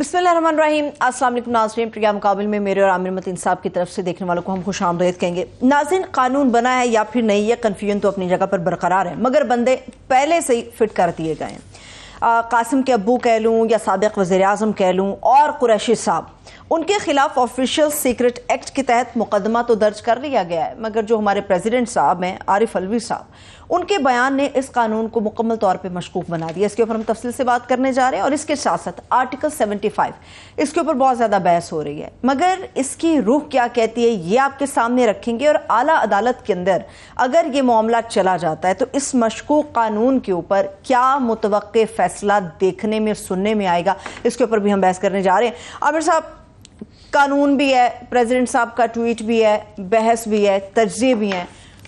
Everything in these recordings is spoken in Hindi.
बिस्मिल्लाहिर्रहमानिर्रहीम। अस्सलाम वालेकुम नाज़रीन, प्रिया मुकाबले में मेरे और आमिर मतीन साहब की तरफ से देखने वालों को हम खुश आमदीद कहेंगे। नाज़रीन, कानून बना है या फिर नहीं, ये कन्फ्यूजन तो अपनी जगह पर बरकरार है, मगर बंदे पहले से ही फिट कर दिए गए हैं। कासिम के अब्बू कह लूँ या साबिक़ वज़ीर आज़म कह लूँ और कुरैशी साहब, उनके खिलाफ ऑफिशियल सीक्रेट एक्ट के तहत मुकदमा तो दर्ज कर लिया गया है, मगर जो हमारे प्रेसिडेंट साहब हैं आरिफ अलवी साहब, उनके बयान ने इस कानून को मुकम्मल तौर पे मशकूक बना दिया। इसके ऊपर हम तफसील से बात करने जा रहे हैं और इसके साथ साथ आर्टिकल 75 इसके ऊपर बहुत ज़्यादा बहस हो रही है, मगर इसकी रूह क्या कहती है ये आपके सामने रखेंगे। और आला अदालत के अंदर अगर ये मामला चला जाता है तो इस मशकूक कानून के ऊपर क्या मुतवक्के फैसला देखने में सुनने में आएगा, इसके ऊपर भी हम बहस करने जा रहे हैं। आमिर साहब, कानून भी है, प्रेसिडेंट साहब का ट्वीट भी है, बहस भी है, तज्ज़िये भी हैं,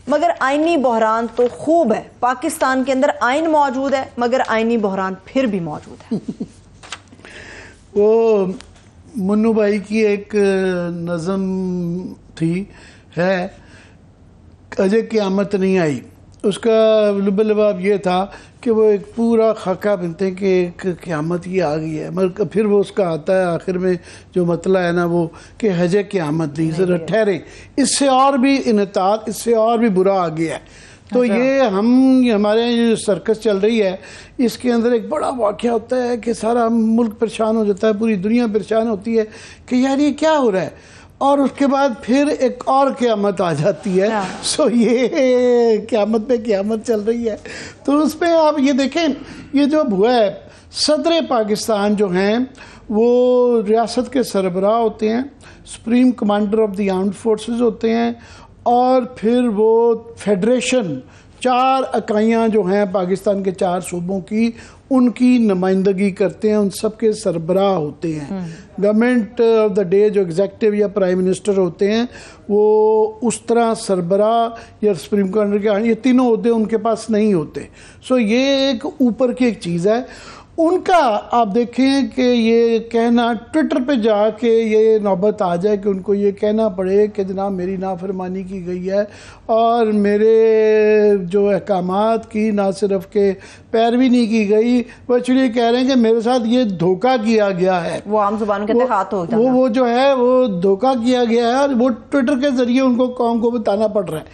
मगर आईनी बहरान तो खूब है। पाकिस्तान के अंदर आइन मौजूद है, मगर आईनी बहरान फिर भी मौजूद है। वो मुन्नू भाई की एक नज़म थी है, अजय क़यामत नहीं आई। उसका लुबलबाब ये था कि वो एक पूरा खाका बनते हैं कि एक क़यामत ही आ गई है, मगर फिर वो उसका आता है आखिर में जो मतला है ना वो कि हजे क़यामत नहीं, ज़रा ठहरे, इससे और भी इनतात, इससे और भी बुरा आ गया है। तो ये हमारे जो सर्कस चल रही है इसके अंदर एक बड़ा वाक़या होता है कि सारा मुल्क परेशान हो जाता है, पूरी दुनिया परेशान होती है कि यार ये क्या हो रहा है, और उसके बाद फिर एक और क़यामत आ जाती है। सो ये क़यामत पे क़यामत चल रही है। तो उस पर आप ये देखें, ये जो हुआ है, सदर पाकिस्तान जो हैं वो रियासत के सरबराह होते हैं, supreme commander of the armed forces होते हैं, और फिर वो फेडरेशन, 4 इकाइयाँ जो हैं पाकिस्तान के 4 सूबों की, उनकी नुमाइंदगी करते हैं, उन सब के सरबराह होते हैं। गवर्नमेंट ऑफ द डे जो एग्जेक्टिव या प्राइम मिनिस्टर होते हैं वो उस तरह सरबराह या सुप्रीम कमांडर के, ये तीनों होते हैं, उनके पास नहीं होते। सो ये एक ऊपर की एक चीज़ है उनका। आप देखें कि ये कहना ट्विटर पे जाके ये नौबत आ जाए कि उनको ये कहना पड़े कि जनाब मेरी नाफरमानी की गई है और मेरे जो अहकामात की ना सिर्फ के पैरवी नहीं की गई, बल्कि ये कह रहे हैं कि मेरे साथ ये धोखा किया गया है। वो आम जुबान के हाथ हो जाता है, वो जो है वो धोखा किया गया है और वो ट्विटर के ज़रिए उनको कौम को बताना पड़ रहा है।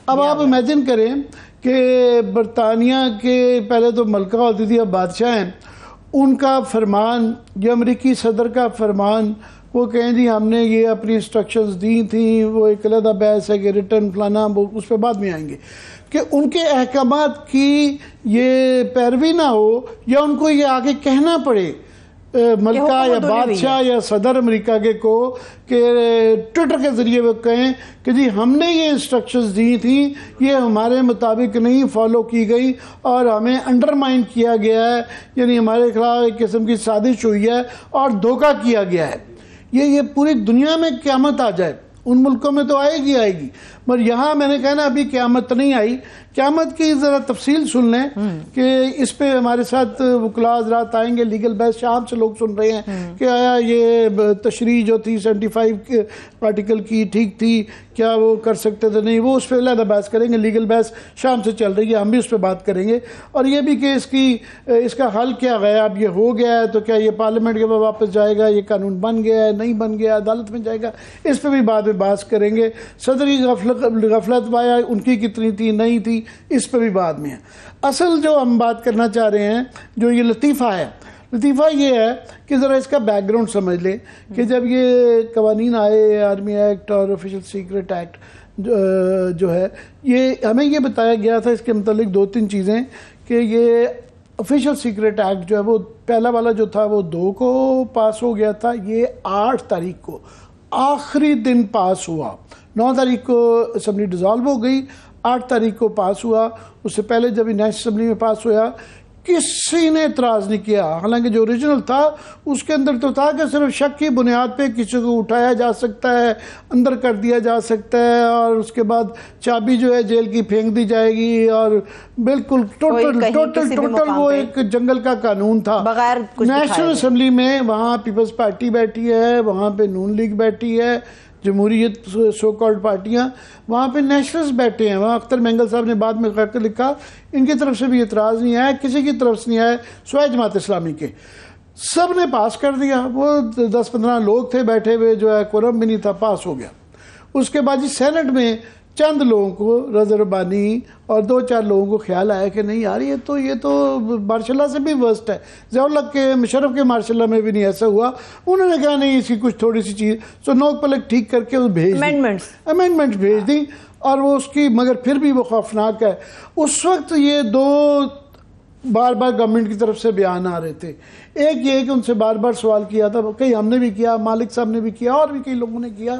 अब आप इमेजिन करें कि बरतानिया के पहले तो मलका होती थी, अब बादशाह हैं, उनका फरमान, जो अमेरिकी सदर का फरमान, वो कहें जी हमने ये अपनी इंस्ट्रक्शंस दी थी, वो एक अलग बहस है कि रिटर्न फलाना, वो उस पर बाद में आएंगे, कि उनके अहकामात की ये पैरवी ना हो या उनको ये आगे कहना पड़े मलका या बादशाह या सदर अमेरिका के को कि ट्विटर के ज़रिए वो कहें कि जी हमने ये इंस्ट्रक्शंस दी थी, ये हमारे मुताबिक नहीं फॉलो की गई और हमें अंडरमाइन किया गया है, यानी हमारे खिलाफ एक किस्म की साजिश हुई है और धोखा किया गया है। ये पूरी दुनिया में क़यामत आ जाए, उन मुल्कों में तो आएगी आएगी, मगर यहाँ मैंने कहा ना अभी क़यामत नहीं आई। क़यामत की ज़रा तफसील सुन लें कि इस पे हमारे साथ वकला हज़रात आएंगे, लीगल बहस शाम से लोग सुन रहे हैं कि आया ये तशरीह जो थी 75 आर्टिकल की ठीक थी, क्या वो कर सकते थे, नहीं, वो उस पर अलग बहस करेंगे। लीगल बहस शाम से चल रही है, हम भी उस पर बात करेंगे। और ये भी कि इसका हल क्या गया, अब ये हो गया है तो क्या ये पार्लियामेंट के बाद वापस जाएगा, ये कानून बन गया है नहीं बन गया, अदालत में जाएगा, इस पर भी बाद में बहस करेंगे। सदरी गफलत वाया उनकी कितनी थी नहीं थी, इस पर भी बाद में है। असल जो हम बात करना चाह रहे हैं, जो ये लतीफ़ा है, लतीफ़ा ये है कि ज़रा इसका बैकग्राउंड समझ लें कि जब ये कवानीन आए, आर्मी एक्ट और ऑफिशियल सीक्रेट एक्ट जो है, ये हमें ये बताया गया था इसके मतलब 2-3 चीज़ें कि ये ऑफिशियल सीक्रेट एक्ट जो है वो पहला वाला जो था वो 2 को पास हो गया था, ये 8 तारीख को आखिरी दिन पास हुआ। 9 तारीख को असम्बली डिज़ोल्व हो गई, 8 तारीख को पास हुआ। उससे पहले जब नेशनल असम्बली में पास हुआ किसी ने एतराज़ नहीं किया, हालांकि जो ओरिजिनल था उसके अंदर तो था कि सिर्फ शक की बुनियाद पे किसी को उठाया जा सकता है, अंदर कर दिया जा सकता है और उसके बाद चाबी जो है जेल की फेंक दी जाएगी, और बिल्कुल टोटल वो एक जंगल का कानून था। नेशनल असम्बली में वहाँ पीपल्स पार्टी बैठी है, वहाँ पे नून लीग बैठी है, जमहूरियत सो कॉल्ड पार्टियाँ, वहाँ पे नेशनल्स बैठे हैं। वहाँ अख्तर मेंगल साहब ने बाद में लिखा, इनकी तरफ से भी एतराज़ नहीं आया, किसी की तरफ से नहीं आया, सिवाय जमात इस्लामी के। सब ने पास कर दिया। वो 10-15 लोग थे बैठे हुए, जो है कोरम भी नहीं था, पास हो गया। उसके बाद जी सेनेट में चंद लोगों को, रज़ा रब्बानी और 2-4 लोगों को ख्याल आया कि नहीं यार, ये तो मार्शल्ला से भी वर्स्ट है, ज़ियाउल हक के, मुशर्रफ के मार्शल्ला में भी नहीं ऐसा हुआ। उन्होंने कहा नहीं, इसकी कुछ थोड़ी सी चीज़, सो नोक पलक ठीक करके वो भेज अमेंडमेंट्स भेज दी, और वो उसकी, मगर फिर भी वो खौफनाक है। उस वक्त ये 2 बार बार गवर्नमेंट की तरफ से बयान आ रहे थे। एक ये कि उनसे बार बार सवाल किया था, कई हमने भी किया, मालिक साहब ने भी किया, और भी कई लोगों ने किया,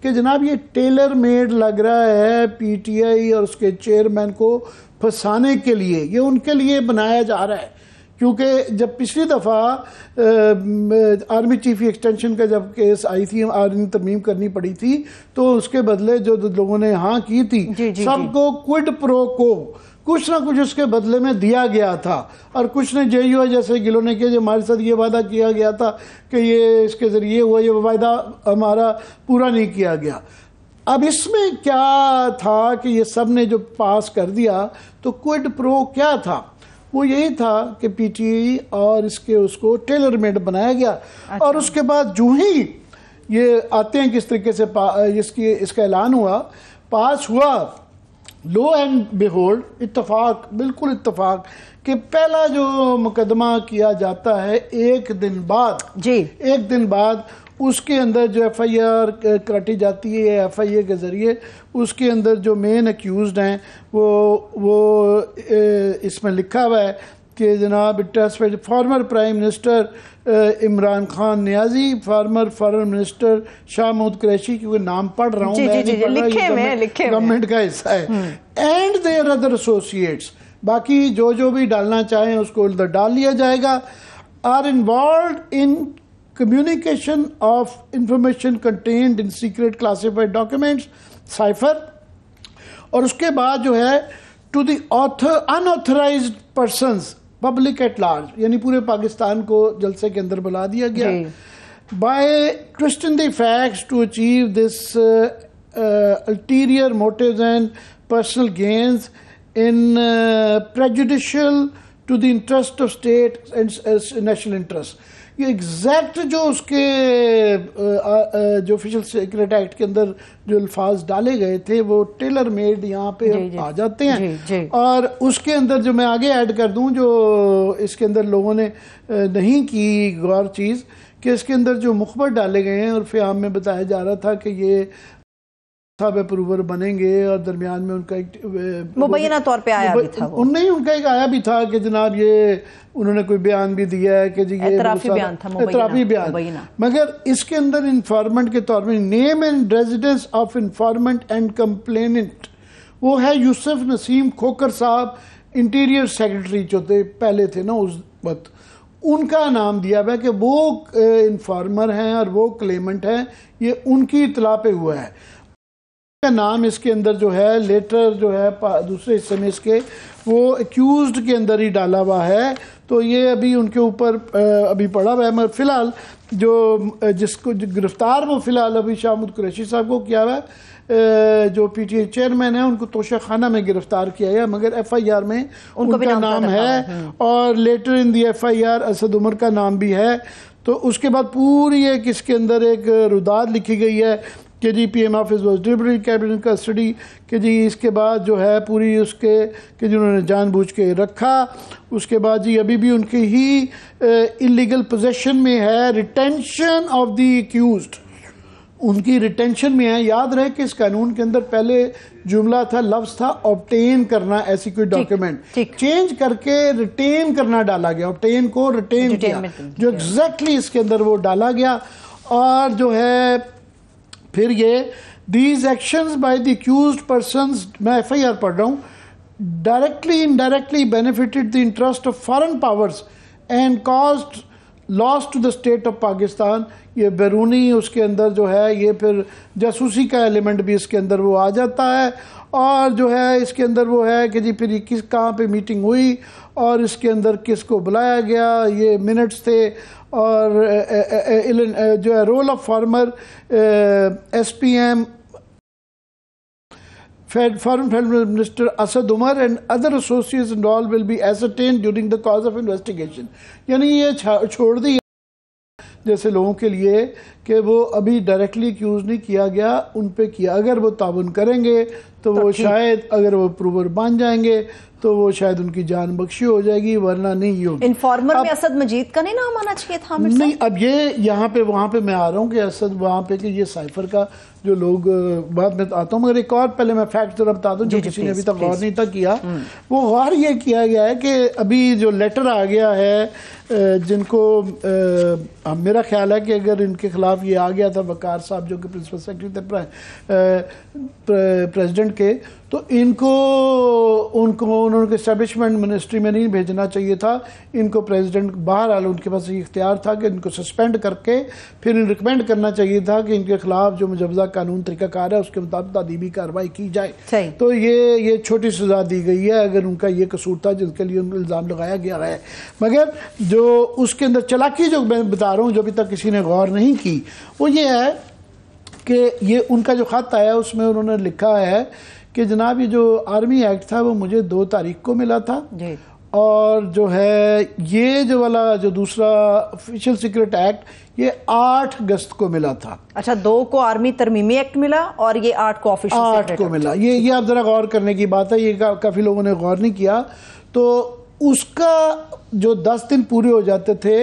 कि जनाब ये टेलर मेड लग रहा है पीटीआई और उसके चेयरमैन को फंसाने के लिए, ये उनके लिए बनाया जा रहा है। क्योंकि जब पिछली दफ़ा आर्मी चीफ एक्सटेंशन का जब केस आई थी, आर्मी तरमीम करनी पड़ी थी, तो उसके बदले जो लोगों ने हाँ की थी, सबको क्विड प्रो को कुछ ना कुछ उसके बदले में दिया गया था। और कुछ ने जेईओ जैसे गिलों ने किया, जो हमारे साथ ये वादा किया गया था कि ये इसके ज़रिए हुआ, ये वादा हमारा पूरा नहीं किया गया। अब इसमें क्या था कि ये सब ने जो पास कर दिया, तो क्विड प्रो क्या था? वो यही था कि पीटीआई और इसके उसको टेलर मेड बनाया गया। अच्छा। और उसके बाद जो ही ये आते हैं किस तरीके से इसका ऐलान हुआ, पास हुआ, लो एंड बिहोल्ड, इत्तफाक, बिल्कुल इत्तफाक, कि पहला जो मुकदमा किया जाता है एक दिन बाद जी, एक दिन बाद उसके अंदर जो एफआईआर काटी जाती है एफआईए के ज़रिए, उसके अंदर जो मेन अक्यूज्ड हैं वो इसमें लिखा हुआ है कि जनाब former prime minister Imran Khan Niazi, former foreign minister Shah Mahmood Qureshi, क्योंकि नाम पढ़ रहा हूँ मैं, गवर्नमेंट का हिस्सा है, एंड देयर अदर एसोसिएट्स, बाकी जो भी डालना चाहें उसको उधर डाल लिया जाएगा, are involved in communication of information contained in secret classified documents, cipher. और उसके बाद जो है to the unauthorized persons public at large, यानी पूरे पाकिस्तान को जलसे के अंदर बुला दिया गया, by twisting the facts to achieve this ulterior motives and personal gains in prejudicial to the interest of state and national interest. ये एग्जैक्ट जो उसके जो ऑफिशियल सीक्रेट एक्ट के अंदर जो अल्फाज डाले गए थे वो टेलर मेड यहाँ पे आ जाते हैं। और उसके अंदर जो मैं आगे ऐड कर दूं, जो इसके अंदर लोगों ने नहीं की गौर चीज़, कि इसके अंदर जो मुखबर डाले गए हैं और फ़ियाम में बताया जा रहा था कि ये सब अप्रूवर बनेंगे, और दरमियान में उनका एक मुबैना तौर पे आया भी था, नहीं उनका एक आया भी था कि जनाब ये उन्होंने कोई बयान भी दिया है कि जी ये एतराफी बयान था, एतराफी बयान, मगर इसके अंदर इन्फॉर्मेंट के तौर में name and residence of informant and complainant, वो है यूसुफ नसीम खोकर साहब, इंटीरियर सेक्रेटरी जो थे पहले थे ना उस वक्त, उनका नाम दिया हुआ है कि वो इन्फॉर्मर हैं और वो क्लेमेंट हैं, ये उनकी इतला पे हुआ है। का नाम इसके अंदर जो है लेटर जो है दूसरे हिस्से में इसके वो एक्यूज्ड के अंदर ही डाला हुआ है, तो ये अभी उनके ऊपर अभी पड़ा हुआ है। मगर फ़िलहाल जो जिसको जो गिरफ्तार वो फ़िलहाल अभी शाह महमूद कुरैशी साहब को किया हुआ है, जो पीटीआई चेयरमैन है, उनको तोशा खाना में गिरफ्तार किया गया, मगर एफआईआर में उनका नाम है, और लेटर इन दी एफआईआर असद उमर का नाम भी है। तो उसके बाद पूरी एक इसके अंदर एक रुदाद लिखी गई है कि जी PM office was deliberately cabinet custody, कि जी इसके बाद जो है पूरी उसके कि जिन्होंने जानबूझ के रखा, उसके बाद जी अभी भी उनकी ही इलीगल पोजेशन में है, रिटेंशन ऑफ द एक्यूज्ड उनकी रिटेंशन में है। याद रहे कि इस कानून के अंदर पहले जुमला था, लफ्ज था ऑब्टेन करना, ऐसी कोई डॉक्यूमेंट चेंज करके रिटेन करना डाला गया, ऑब्टेन को रिटेन किया, जो एग्जैक्टली इसके अंदर वो डाला गया। और जो है फिर ये these actions by the accused persons, मैं एफआईआर पढ़ रहा हूँ, directly indirectly benefited the interest of foreign powers and caused loss to the state of Pakistan. ये बैरूनी उसके अंदर जो है ये फिर जासूसी का एलिमेंट भी इसके अंदर वो आ जाता है। और जो है इसके अंदर वो है कि जी फिर किस कहाँ पे मीटिंग हुई और इसके अंदर किसको बुलाया गया, ये मिनट्स थे। और जो है role of former SPM Foreign Minister Asad Umar and other associates involved will be ascertained during the course of investigation। यानी ये छोड़ दी जैसे लोगों के लिए कि वो अभी डायरेक्टली एक्यूज नहीं किया गया, उन पे किया। अगर वो ताउन करेंगे तो वो शायद, अगर वो प्रूवर बन जाएंगे तो वो शायद उनकी जान बख्शी हो जाएगी, वरना नहीं होगी। इन्फॉर्मर में असद मजीद का नहीं नाम आना चाहिए था? नहीं, अब ये यहाँ पे वहाँ पे मैं आ रहा हूँ कि असद वहाँ पे कि ये साइफर का जो लोग बाद में आता हूँ, मगर एक और पहले मैं फैक्ट जरा बता दूँ जो किसी ने अभी तक गौर नहीं था किया। वो गौर ये किया गया है कि अभी जो लेटर आ गया है जिनको मेरा ख्याल है कि अगर इनके खिलाफ ये आ गया था वकार साहब जो कि प्रिंसिपल सेक्रेटरी थे प्रेसिडेंट के, तो उन्होंने एस्टेब्लिशमेंट मिनिस्ट्री में नहीं भेजना चाहिए था इनको। प्रेसिडेंट बाहर आए, उनके पास ये इख्तियार था कि इनको सस्पेंड करके फिर रिकमेंड करना चाहिए था कि इनके खिलाफ जो मुजवजा कानून तरीकाकार है उसके मुताबिक तादीबी कार्रवाई की जाए। तो ये छोटी सजा दी गई है अगर उनका ये कसूर था जिसके लिए उनको इल्ज़ाम लगाया गया है। मगर जो उसके अंदर चालाकी जो मैं बता रहा हूँ जो अभी तक किसी ने गौर नहीं की, वो ये है कि ये उनका जो खत आया उसमें उन्होंने लिखा है कि जनाब ये जो आर्मी एक्ट था वो मुझे 2 तारीख को मिला था जी। और जो है ये जो वाला जो दूसरा ऑफिशियल सीक्रेट एक्ट ये 8 अगस्त को मिला था। अच्छा, 2 को आर्मी तरमीमी एक्ट मिला और ये 8 को ऑफिशियल 8 को मिला। ये आप जरा गौर करने की बात है, ये काफी लोगों ने गौर नहीं किया। तो उसका जो 10 दिन पूरे हो जाते थे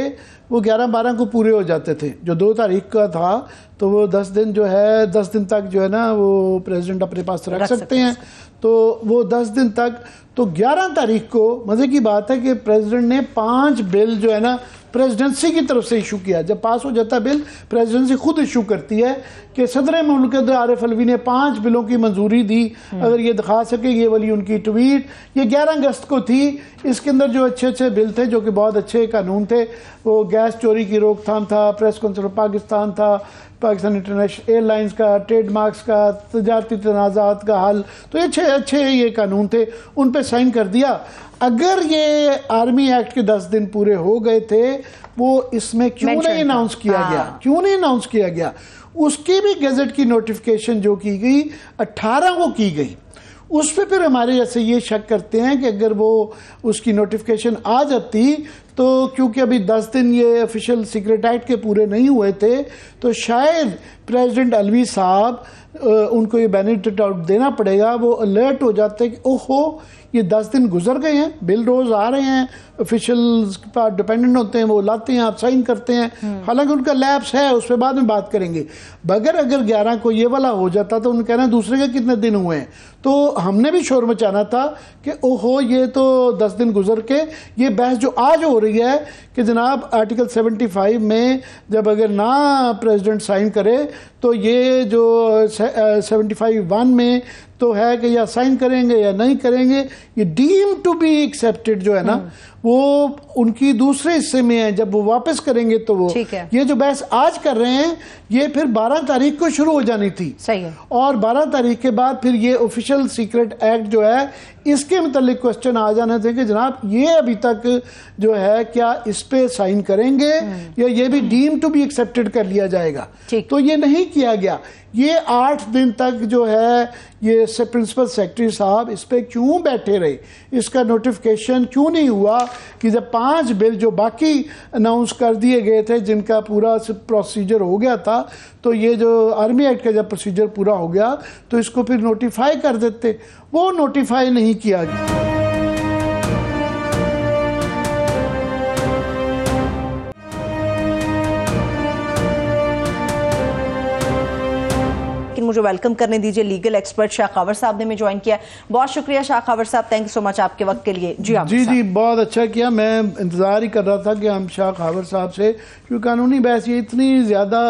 वो 11-12 को पूरे हो जाते थे। जो 2 तारीख का था तो वो 10 दिन जो है 10 दिन तक जो है ना वो प्रेसिडेंट अपने पास रख सकते हैं। तो वो 10 दिन तक, तो 11 तारीख को मजे की बात है कि प्रेसिडेंट ने 5 बिल जो है ना प्रेसिडेंसी की तरफ से इशू किया। जब पास हो जाता बिल प्रेसिडेंसी खुद इशू करती है कि सदर मुमलिकत आरिफ अलवी ने 5 बिलों की मंजूरी दी। अगर ये दिखा सके ये वाली उनकी ट्वीट, ये 11 अगस्त को थी। इसके अंदर जो अच्छे बिल थे जो कि बहुत अच्छे कानून थे, वो गैस चोरी की रोकथाम था, प्रेस काउंसिल ऑफ पाकिस्तान था, पाकिस्तान इंटरनेशनल एयरलाइंस का, ट्रेडमार्क्स का, तजारती तनाज़ात का हल, तो अच्छे ये कानून थे, उन पे साइन कर दिया। अगर ये आर्मी एक्ट के 10 दिन पूरे हो गए थे, वो इसमें क्यों नहीं अनाउंस किया गया, क्यों नहीं अनाउंस किया गया? उसकी भी गजट की नोटिफिकेशन जो की गई 18 को की गई। उस पर फिर हमारे जैसे ये शक करते हैं कि अगर वो उसकी नोटिफिकेशन आ जाती तो क्योंकि अभी 10 दिन ये ऑफिशियल सीक्रेट एक्ट के पूरे नहीं हुए थे तो शायद प्रेसिडेंट अलवी साहब उनको ये बेनिफिट आउट देना पड़ेगा। वो अलर्ट हो जाते कि ओहो ये 10 दिन गुजर गए हैं, बिल रोज आ रहे हैं, ऑफिशियल्स पर डिपेंडेंट होते हैं, वो लाते हैं, आप साइन करते हैं। हालांकि उनका लैप्स है, उस पर बाद में बात करेंगे। बगैर अगर 11 को ये वाला हो जाता तो उन्हें कहना दूसरे के कितने दिन हुए हैं। तो हमने भी शोर मचाना था कि ओहो ये तो 10 दिन गुजर के, ये बहस जो आज हो रही है कि जनाब आर्टिकल 75 में जब अगर ना प्रेसिडेंट साइन करे तो ये जो 75(1) में तो है कि या साइन करेंगे या नहीं करेंगे। ये डीम टू बी एक्सेप्टेड जो है ना वो उनकी दूसरे हिस्से में है, जब वो वापस करेंगे तो वो ये जो बहस आज कर रहे हैं ये फिर 12 तारीख को शुरू हो जानी थी। सही है। और 12 तारीख के बाद फिर ये ऑफिशियल सीक्रेट एक्ट जो है इसके मुतालिक क्वेश्चन आ जाने थे कि जनाब ये अभी तक जो है क्या इस पे साइन करेंगे या ये भी डीम टू बी एक्सेप्टेड कर लिया जाएगा। तो ये नहीं किया गया। ये 8 दिन तक जो है ये प्रिंसिपल सेक्रेटरी साहब इस पे क्यों बैठे रहे, इसका नोटिफिकेशन क्यों नहीं हुआ कि जब 5 बिल जो बाकी अनाउंस कर दिए गए थे जिनका पूरा प्रोसीजर हो गया था, तो ये जो आर्मी एक्ट का जब प्रोसीजर पूरा हो गया तो इसको फिर नोटिफाई कर देते। वो नोटिफाई नहीं किया गया। मुझे वेलकम करने दीजिए लीगल एक्सपर्ट शाह खावर साहब ने मैं ज्वाइन किया। बहुत शुक्रिया शाह खावर साहब, थैंक यू सो मच आपके वक्त के लिए। जी बहुत अच्छा किया। मैं इंतजार ही कर रहा था कि हम शाह खावर साहब से, क्योंकि कानूनी बहस ये इतनी ज्यादा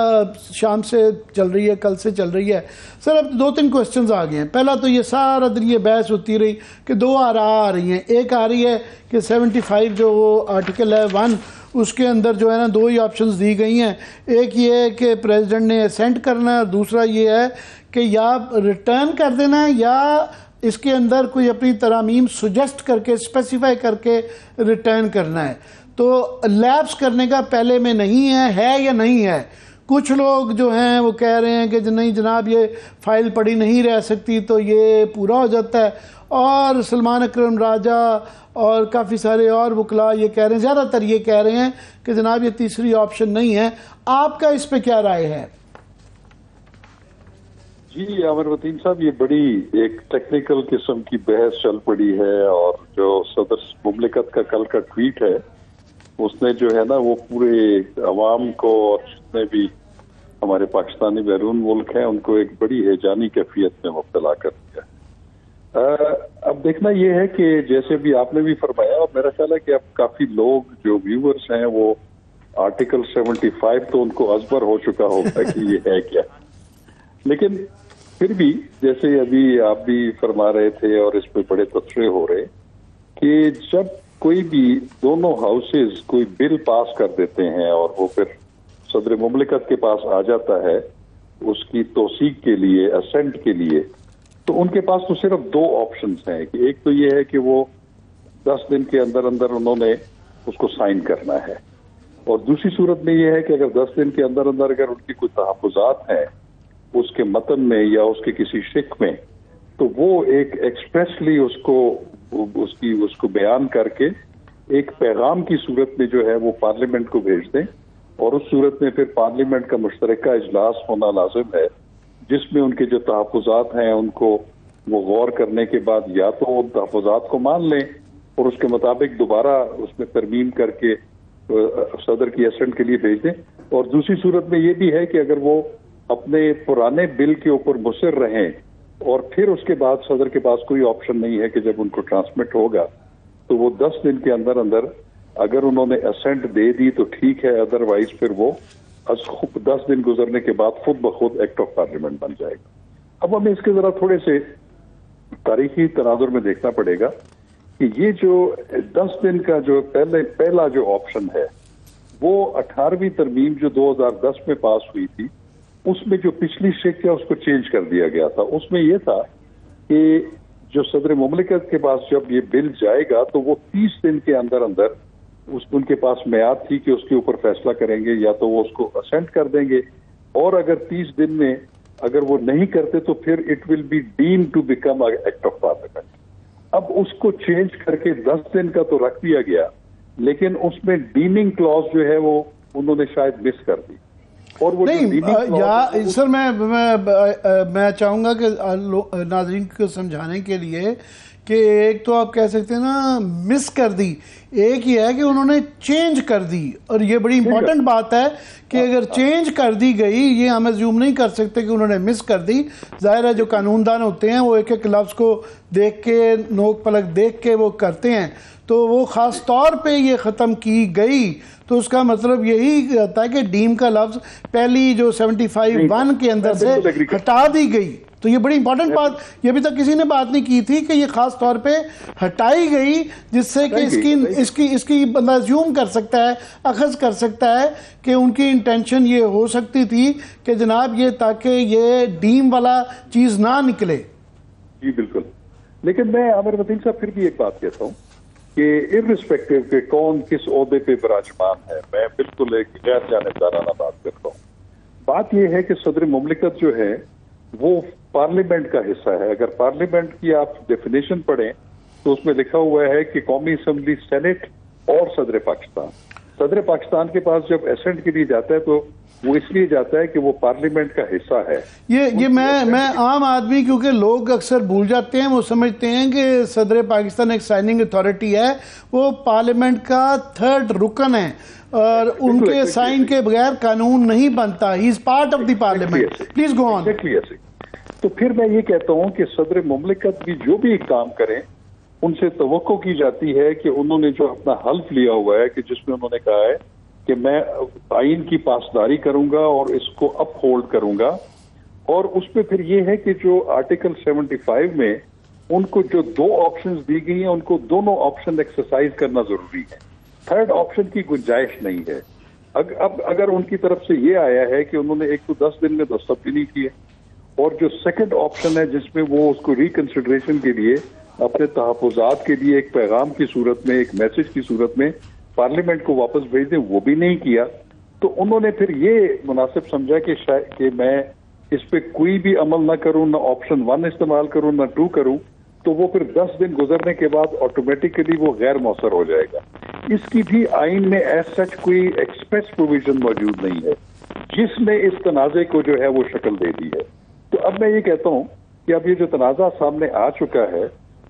शाम से चल रही है, कल से चल रही है। सर अब 2-3 क्वेश्चंस आ गए हैं। पहला तो ये सारा दिन ये बहस होती रही कि 2 आ रही हैं। एक आ रही है कि 75 जो वो आर्टिकल है 1 उसके अंदर जो है ना 2 ही ऑप्शंस दी गई हैं। एक ये है कि प्रेसिडेंट ने असेंट करना है और दूसरा ये है कि या रिटर्न कर देना है या इसके अंदर कोई अपनी तरामीम सुजेस्ट करके स्पेसिफाई करके रिटर्न करना है। तो लैप्स करने का पहले में नहीं है या नहीं है। कुछ लोग जो हैं वो कह रहे हैं कि नहीं जनाब ये फाइल पड़ी नहीं रह सकती तो ये पूरा हो जाता है, और सलमान अकरम राजा और काफ़ी सारे और वकला ये कह रहे हैं, ज़्यादातर ये कह रहे हैं कि जनाब ये तीसरी ऑप्शन नहीं है। आपका इस पे क्या राय है? जी आमिर वतीन साहब, ये बड़ी एक टेक्निकल किस्म की बहस चल पड़ी है, और जो सदर मुमलिकत का कल का ट्वीट है उसने जो है ना वो पूरे अवाम को और जितने भी हमारे पाकिस्तानी बैरून मुल्क हैं उनको एक बड़ी हैजानी कैफियत में मुब्तला कर दिया। अब देखना ये है कि जैसे भी आपने भी फरमाया, और मेरा ख्याल है कि अब काफी लोग जो व्यूअर्स हैं वो आर्टिकल 75 तो उनको अजबर हो चुका होगा कि ये है क्या, लेकिन फिर भी जैसे अभी आप भी फरमा रहे थे और इस पे बड़े तबसरे हो रहे कि जब कोई भी दोनों हाउसेज कोई बिल पास कर देते हैं और वो फिर सदर मुमलिकत के पास आ जाता है उसकी तौसीक के लिए, असेंट के लिए, तो उनके पास तो सिर्फ दो ऑप्शंस हैं कि एक तो ये है कि वो 10 दिन के अंदर अंदर उन्होंने उसको साइन करना है, और दूसरी सूरत में ये है कि अगर 10 दिन के अंदर अंदर अगर उनकी कोई तहफ़्फ़ुज़ात हैं उसके मतन में या उसके किसी शिक में, तो वो एक एक्सप्रेसली उसको बयान करके एक पैगाम की सूरत में जो है वो पार्लियामेंट को भेज दें, और उस सूरत में फिर पार्लियामेंट का मुश्तरका इजलास होना लाजिम है जिसमें उनके जो तहफ़्फ़ुज़ात हैं उनको वो गौर करने के बाद या तो उन तहफ़्फ़ुज़ात को मान लें और उसके मुताबिक दोबारा उसमें तरमीम करके सदर की असेंट के लिए भेज दें, और दूसरी सूरत में ये भी है कि अगर वो अपने पुराने बिल के ऊपर मुसर रहें और फिर उसके बाद सदर के पास कोई ऑप्शन नहीं है कि जब उनको ट्रांसमिट होगा तो वो 10 दिन के अंदर अंदर अगर उन्होंने असेंट दे दी तो ठीक है, अदरवाइज फिर वो 10 दिन गुजरने के बाद खुद ब खुद एक्ट ऑफ पार्लियामेंट बन जाएगा। अब हमें इसके जरा थोड़े से तारीखी तनाजुर में देखना पड़ेगा कि ये जो 10 दिन का जो पहला जो ऑप्शन है वो 18वीं तरमीम जो 2010 में पास हुई थी उसमें जो पिछली शिक है उसको चेंज कर दिया गया था। उसमें यह था कि जो सदर मुमलिकत के पास जब ये बिल जाएगा तो वो 30 दिन के अंदर अंदर उनके पास मियाद थी कि उसके ऊपर फैसला करेंगे, या तो वो उसको असेंट कर देंगे, और अगर 30 दिन में अगर वो नहीं करते तो फिर it will be deem to become act of parliament. अब उसको चेंज करके 10 दिन का तो रख दिया गया, लेकिन उसमें डीमिंग क्लॉज जो है वो उन्होंने शायद मिस कर दी। और वो नहीं या सर मैं चाहूंगा कि नाज़रीन को समझाने के लिए कि एक तो आप कह सकते हैं ना मिस कर दी, एक ही है कि उन्होंने चेंज कर दी, और ये बड़ी इंपॉर्टेंट बात है कि अगर चेंज कर दी गई ये हम अज्यूम नहीं कर सकते कि उन्होंने मिस कर दी। जाहिर है जो कानूनदान होते हैं वो एक एक लफ्ज़ को देख के, नोक पलक देख के वो करते हैं, तो वो ख़ास तौर पे ये ख़त्म की गई तो उसका मतलब यही होता है कि डीम का लफ्ज़ पहली जो 75(1) के अंदर से हटा दी गई। तो ये बड़ी इंपॉर्टेंट बात, ये अभी तक किसी ने बात नहीं की थी कि ये खास तौर पे हटाई गई, जिससे कि इसकी बंदा अज्यूम कर सकता है, अखज़ कर सकता है कि उनकी इंटेंशन ये हो सकती थी कि जनाब ये ताकि ये डीम वाला चीज़ ना निकले। जी बिल्कुल, लेकिन मैं आमिर वतीन साहब फिर भी एक बात कहता हूँ कि इर्रिस्पेक्टिव के कौन किस ओहदे पे विराजमान है, मैं बिल्कुल एक गैर जानिबदाराना बात करता हूँ। बात यह है कि सदर मुमलिकत जो है वो पार्लियामेंट का हिस्सा है। अगर पार्लियामेंट की आप डेफिनेशन पढ़ें तो उसमें लिखा हुआ है कि कौमी असम्बली, सेनेट और सदर पाकिस्तान के पास जब एसेंट के लिए जाता है तो वो इसलिए जाता है कि वो पार्लियामेंट का हिस्सा है। ये मैं आम आदमी, क्योंकि लोग अक्सर भूल जाते हैं, वो समझते हैं कि सदर पाकिस्तान एक साइनिंग अथॉरिटी है, वो पार्लियामेंट का 3rd रुकन है और उनके साइन के बगैर कानून नहीं बनता। He is part of the parliament. Please go on. तो फिर मैं ये कहता हूं कि सदर मुमलिकत भी जो भी काम करें उनसे तवक्को की जाती है कि उन्होंने जो अपना हल्फ लिया हुआ है कि जिसमें उन्होंने कहा है कि मैं आइन की पासदारी करूंगा और इसको अपहोल्ड करूंगा, और उसमें फिर ये है कि जो आर्टिकल 75 में उनको जो 2 ऑप्शंस दी गई हैं उनको दोनों ऑप्शन एक्सरसाइज करना जरूरी है। 3rd ऑप्शन की गुंजाइश नहीं है। अब अगर उनकी तरफ से ये आया है कि उन्होंने एक तो 10 दिन में दस्तखत भी नहीं किए, और जो 2nd ऑप्शन है जिसमें वो उसको रिकंसिडरेशन के लिए अपने तहफ़्फ़ुज़ात के लिए एक पैगाम की सूरत में, एक मैसेज की सूरत में पार्लियामेंट को वापस भेज दें, वो भी नहीं किया, तो उन्होंने फिर ये मुनासिब समझा कि शायद कि मैं इस पे कोई भी अमल ना करूं, ना ऑप्शन 1 इस्तेमाल करूं, ना 2 करूं, तो वो फिर 10 दिन गुजरने के बाद ऑटोमेटिकली वो गैर मौसर हो जाएगा। इसकी भी आइन में एज सच कोई एक्सप्रेस प्रोविजन मौजूद नहीं है जिसने इस तनाज़े को जो है वो शक्ल दे दी है। तो अब मैं ये कहता हूं कि अब ये जो तनाज़ा सामने आ चुका है,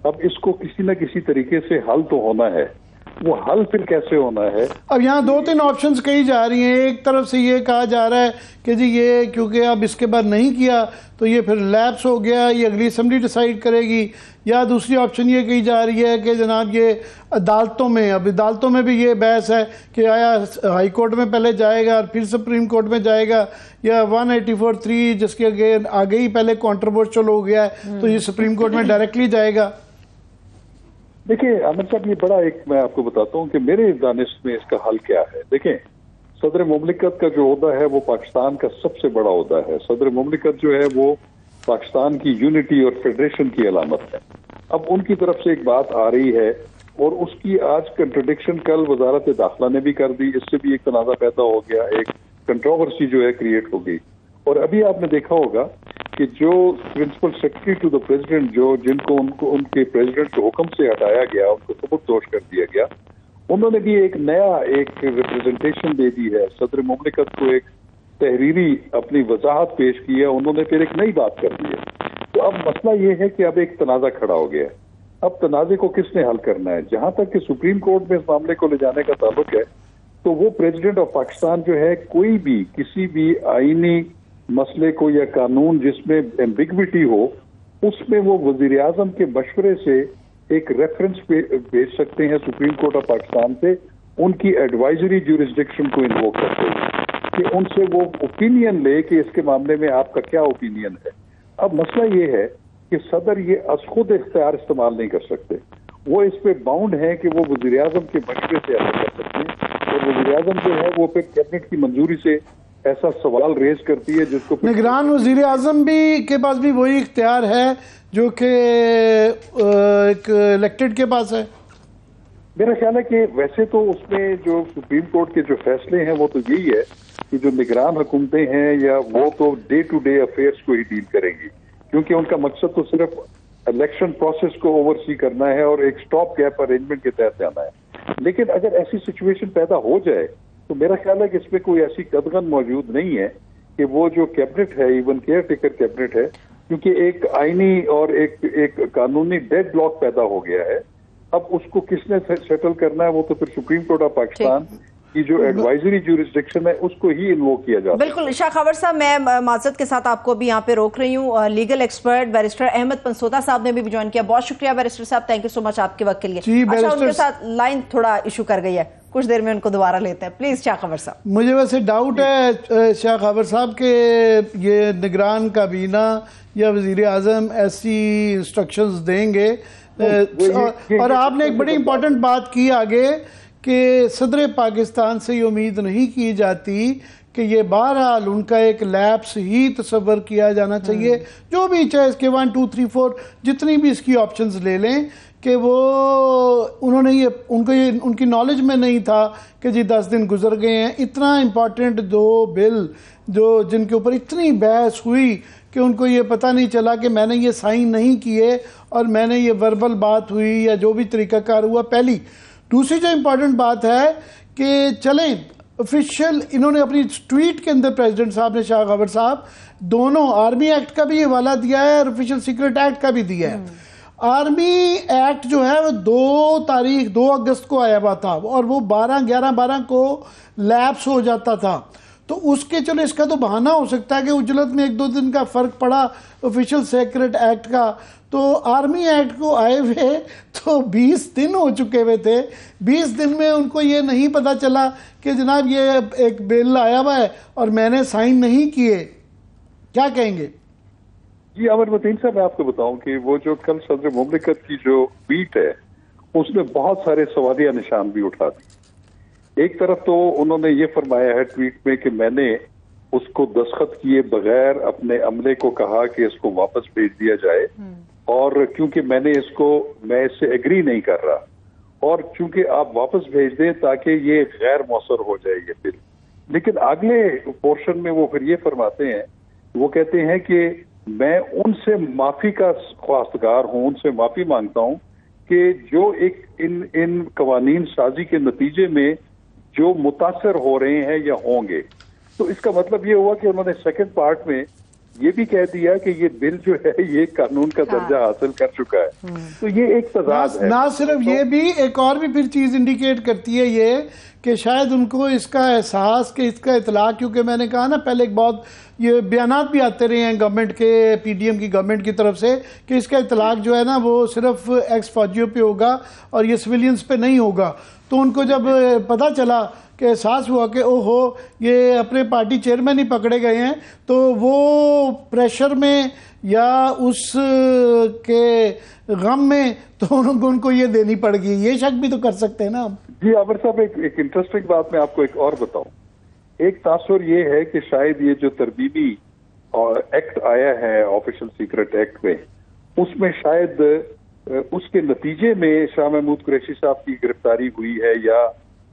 अब इसको किसी न किसी तरीके से हल तो होना है। वो हल फिर कैसे होना है? अब यहाँ 2-3 ऑप्शंस कही जा रही हैं। एक तरफ से ये कहा जा रहा है कि जी ये क्योंकि अब इसके बाद नहीं किया तो ये फिर लैप्स हो गया, ये अगली असेंबली डिसाइड करेगी। या दूसरी ऑप्शन ये कही जा रही है कि जनाब ये अदालतों में, अब अदालतों में भी ये बहस है कि आया हाई कोर्ट में पहले जाएगा और फिर सुप्रीम कोर्ट में जाएगा, या 184(3) जिसके आगे ही पहले कॉन्ट्रोवर्शियल हो गया है तो ये सुप्रीम कोर्ट में डायरेक्टली जाएगा। देखिए आमिर साहब, ये बड़ा एक मैं आपको बताता हूँ कि मेरे दानिश में इसका हल क्या है। देखें, सदर मुमलिकत का जो ओहदा है वो पाकिस्तान का सबसे बड़ा ओहदा है। सदर मुमलिकत जो है वो पाकिस्तान की यूनिटी और फेडरेशन की अलामत है। अब उनकी तरफ से एक बात आ रही है और उसकी आज कंट्रडिक्शन कल वजारत दाखिला ने भी कर दी, इससे भी एक तनाज़ा पैदा हो गया, एक कंट्रोवर्सी जो है क्रिएट हो गई। और अभी आपने देखा होगा कि जो principal secretary to the president जिनको उनके प्रेसिडेंट के हुक्म से हटाया गया, उनको सबकदोश कर दिया गया, उन्होंने भी एक नया एक रिप्रेजेंटेशन दे दी है। सदर मुमलिकत को एक तहरीरी अपनी वजाहत पेश की है, उन्होंने फिर एक नई बात कर दी है। तो अब मसला ये है कि अब एक तनाज़ा खड़ा हो गया है। अब तनाज़े को किसने हल करना है? जहां तक कि सुप्रीम कोर्ट में इस मामले को ले जाने का ताल्लुक है, तो वो प्रेसिडेंट ऑफ पाकिस्तान जो है कोई भी किसी भी आईनी मसले को या कानून जिसमें एम्बिग्विटी हो, उसमें वो वजीर आजम के मशवरे से एक रेफरेंस भेज सकते हैं सुप्रीम कोर्ट ऑफ पाकिस्तान से, उनकी एडवाइजरी ज्यूरिसडिक्शन को इन्वोक करते हैं कि उनसे वो ओपिनियन ले कि इसके मामले में आपका क्या ओपिनियन है। अब मसला ये है कि सदर ये खुद इख्तियार इस्तेमाल नहीं कर सकते, वो इस पे बाउंड है कि वो वजीर आजम के मशवरे से ऐसा कर सकते हैं, और वजीर आजम जो है वो फिर कैबिनेट की मंजूरी से ऐसा सवाल रेज करती है जिसको निगरान वजीर आजम भी के पास भी वही इख्तियार है जो कि एक इलेक्टेड के पास है। मेरा ख्याल है कि वैसे तो उसमें जो सुप्रीम कोर्ट के जो फैसले हैं वो तो यही है कि जो निगरान हुकूमतें हैं या वो तो डे टू डे अफेयर्स को ही डील करेंगी, क्योंकि उनका मकसद तो सिर्फ इलेक्शन प्रोसेस को ओवरसी करना है और एक स्टॉप गैप अरेंजमेंट के तहत जाना है। लेकिन अगर ऐसी सिचुएशन पैदा हो जाए तो मेरा ख्याल है कि इसमें कोई ऐसी कदगन मौजूद नहीं है कि वो जो कैबिनेट है, इवन केयर टेकर कैबिनेट है, क्योंकि एक आईनी और एक कानूनी डेड ब्लॉक पैदा हो गया है। अब उसको किसने सेटल करना है, वो तो फिर सुप्रीम कोर्ट ऑफ पाकिस्तान की जो एडवाइजरी ज्यूरिसडिक्शन है उसको ही इन्वोक किया जाता है। बिल्कुल शाह खबर साहब, मैं माजरत के साथ आपको भी यहाँ पे रोक रही हूँ। Legal expert barrister Ahmad Pansota साहब ने भी ज्वाइन किया। बहुत शुक्रिया बैरिस्टर साहब, थैंक यू सो मच आपके वक्त के लिए। अच्छा, उनके साथ लाइन थोड़ा इशू कर गई है, कुछ देर में उनको दोबारा लेते हैं। प्लीज शाह खबर साहब। मुझे वैसे डाउट है शाह खबर साहब के ये निगरान काबीना या वजीर आजम ऐसी इंस्ट्रक्शंस देंगे। और आपने एक बड़ी इंपॉर्टेंट बात की आगे कि सदर पाकिस्तान से ये उम्मीद नहीं की जाती कि ये बहरहाल उनका एक लैप्स ही तस्वर किया जाना चाहिए, जो भी चाहे इसके 1 2 3 4 जितनी भी इसकी ऑप्शंस ले लें, कि वो उन्होंने ये उनकी नॉलेज में नहीं था कि जी 10 दिन गुजर गए हैं। इतना इम्पॉर्टेंट 2 बिल जो जिनके ऊपर इतनी बहस हुई कि उनको ये पता नहीं चला कि मैंने ये साइन नहीं किए और मैंने ये वर्बल बात हुई या जो भी तरीकाकार हुआ। पहली दूसरी जो इम्पोर्टेंट बात है कि चलें ऑफिशियल, इन्होंने अपनी ट्वीट के अंदर प्रेसिडेंट साहब ने, शाह खबर साहब, दोनों आर्मी एक्ट का भी हवाला दिया है और ऑफिशियल सीक्रेट एक्ट का भी दिया है। आर्मी एक्ट जो है वो 2 अगस्त को आया हुआ था और वो 11 को लैप्स हो जाता था। तो उसके चलो इसका तो बहाना हो सकता है कि उजलत में 1-2 दिन का फर्क पड़ा ऑफिशियल सीक्रेट एक्ट का। तो आर्मी एक्ट को आए हुए तो 20 दिन हो चुके हुए थे। 20 दिन में उनको ये नहीं पता चला कि जनाब ये एक बिल आया हुआ है और मैंने साइन नहीं किए। क्या कहेंगे? जी अमर मतीन साहब, मैं आपको बताऊं कि वो जो कल सदर मुमलिकत की जो ट्वीट है उसने बहुत सारे सवालिया निशान भी उठा दिए। एक तरफ तो उन्होंने ये फरमाया है ट्वीट में कि मैंने उसको दस्तखत किए बगैर अपने अमले को कहा कि इसको वापस भेज दिया जाए, और क्योंकि मैं इससे एग्री नहीं कर रहा, और चूंकि आप वापस भेज दें ताकि ये गैर मौसर हो जाए ये बिल। लेकिन अगले पोर्शन में वो फिर ये फरमाते हैं, वो कहते हैं कि मैं उनसे माफी का ख्वास्तगार हूं, उनसे माफी मांगता हूं कि जो एक इन कवानीन साजी के नतीजे में जो मुतासर हो रहे हैं या होंगे। तो इसका मतलब ये हुआ कि उन्होंने सेकंड पार्ट में ये भी कह दिया कि ये बिल जो है ये कानून का दर्जा हासिल कर चुका है। तो ये एक तजाद है। ना सिर्फ ये भी, एक और भी फिर चीज इंडिकेट करती है ये कि शायद उनको इसका एहसास कि इसका इतला, क्योंकि मैंने कहा ना पहले एक बहुत ये बयानात भी आते रहे हैं गवर्नमेंट के, पीडीएम की गवर्नमेंट की तरफ से, कि इसका इतलाक जो है ना वो सिर्फ एक्स फौजियों पे होगा और ये सिविलियंस पे नहीं होगा। तो उनको जब पता चला कि एहसास हुआ कि ओहो ये अपने पार्टी चेयरमैन ही पकड़े गए हैं, तो वो प्रेशर में या उस के गम में तो उनको ये देनी पड़ गई। ये शक भी तो कर सकते हैं ना हम। जी आमिर साहब, एक इंटरेस्टिंग बात मैं आपको एक और बताऊं। एक तासुर ये है कि शायद ये जो तरबीबी एक्ट आया है ऑफिशियल सीक्रेट एक्ट में, उसमें शायद उसके नतीजे में शाह महमूद कुरैशी साहब की गिरफ्तारी हुई है या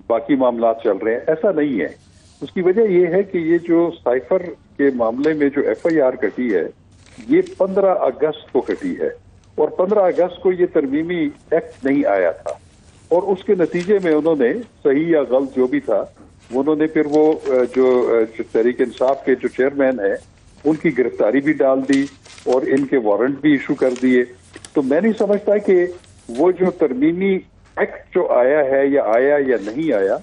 बाकी मामला चल रहे हैं, ऐसा नहीं है। उसकी वजह यह है कि ये जो साइफर के मामले में जो एफआईआर कटी है ये 15 अगस्त को कटी है और 15 अगस्त को ये तरमीमी एक्ट नहीं आया था और उसके नतीजे में उन्होंने सही या गलत जो भी था उन्होंने फिर वो जो तहरीक इंसाफ के जो चेयरमैन है उनकी गिरफ्तारी भी डाल दी और इनके वारंट भी इशू कर दिए। तो मैं नहीं समझता कि वो जो तरमीमी एक्ट जो आया है या नहीं आया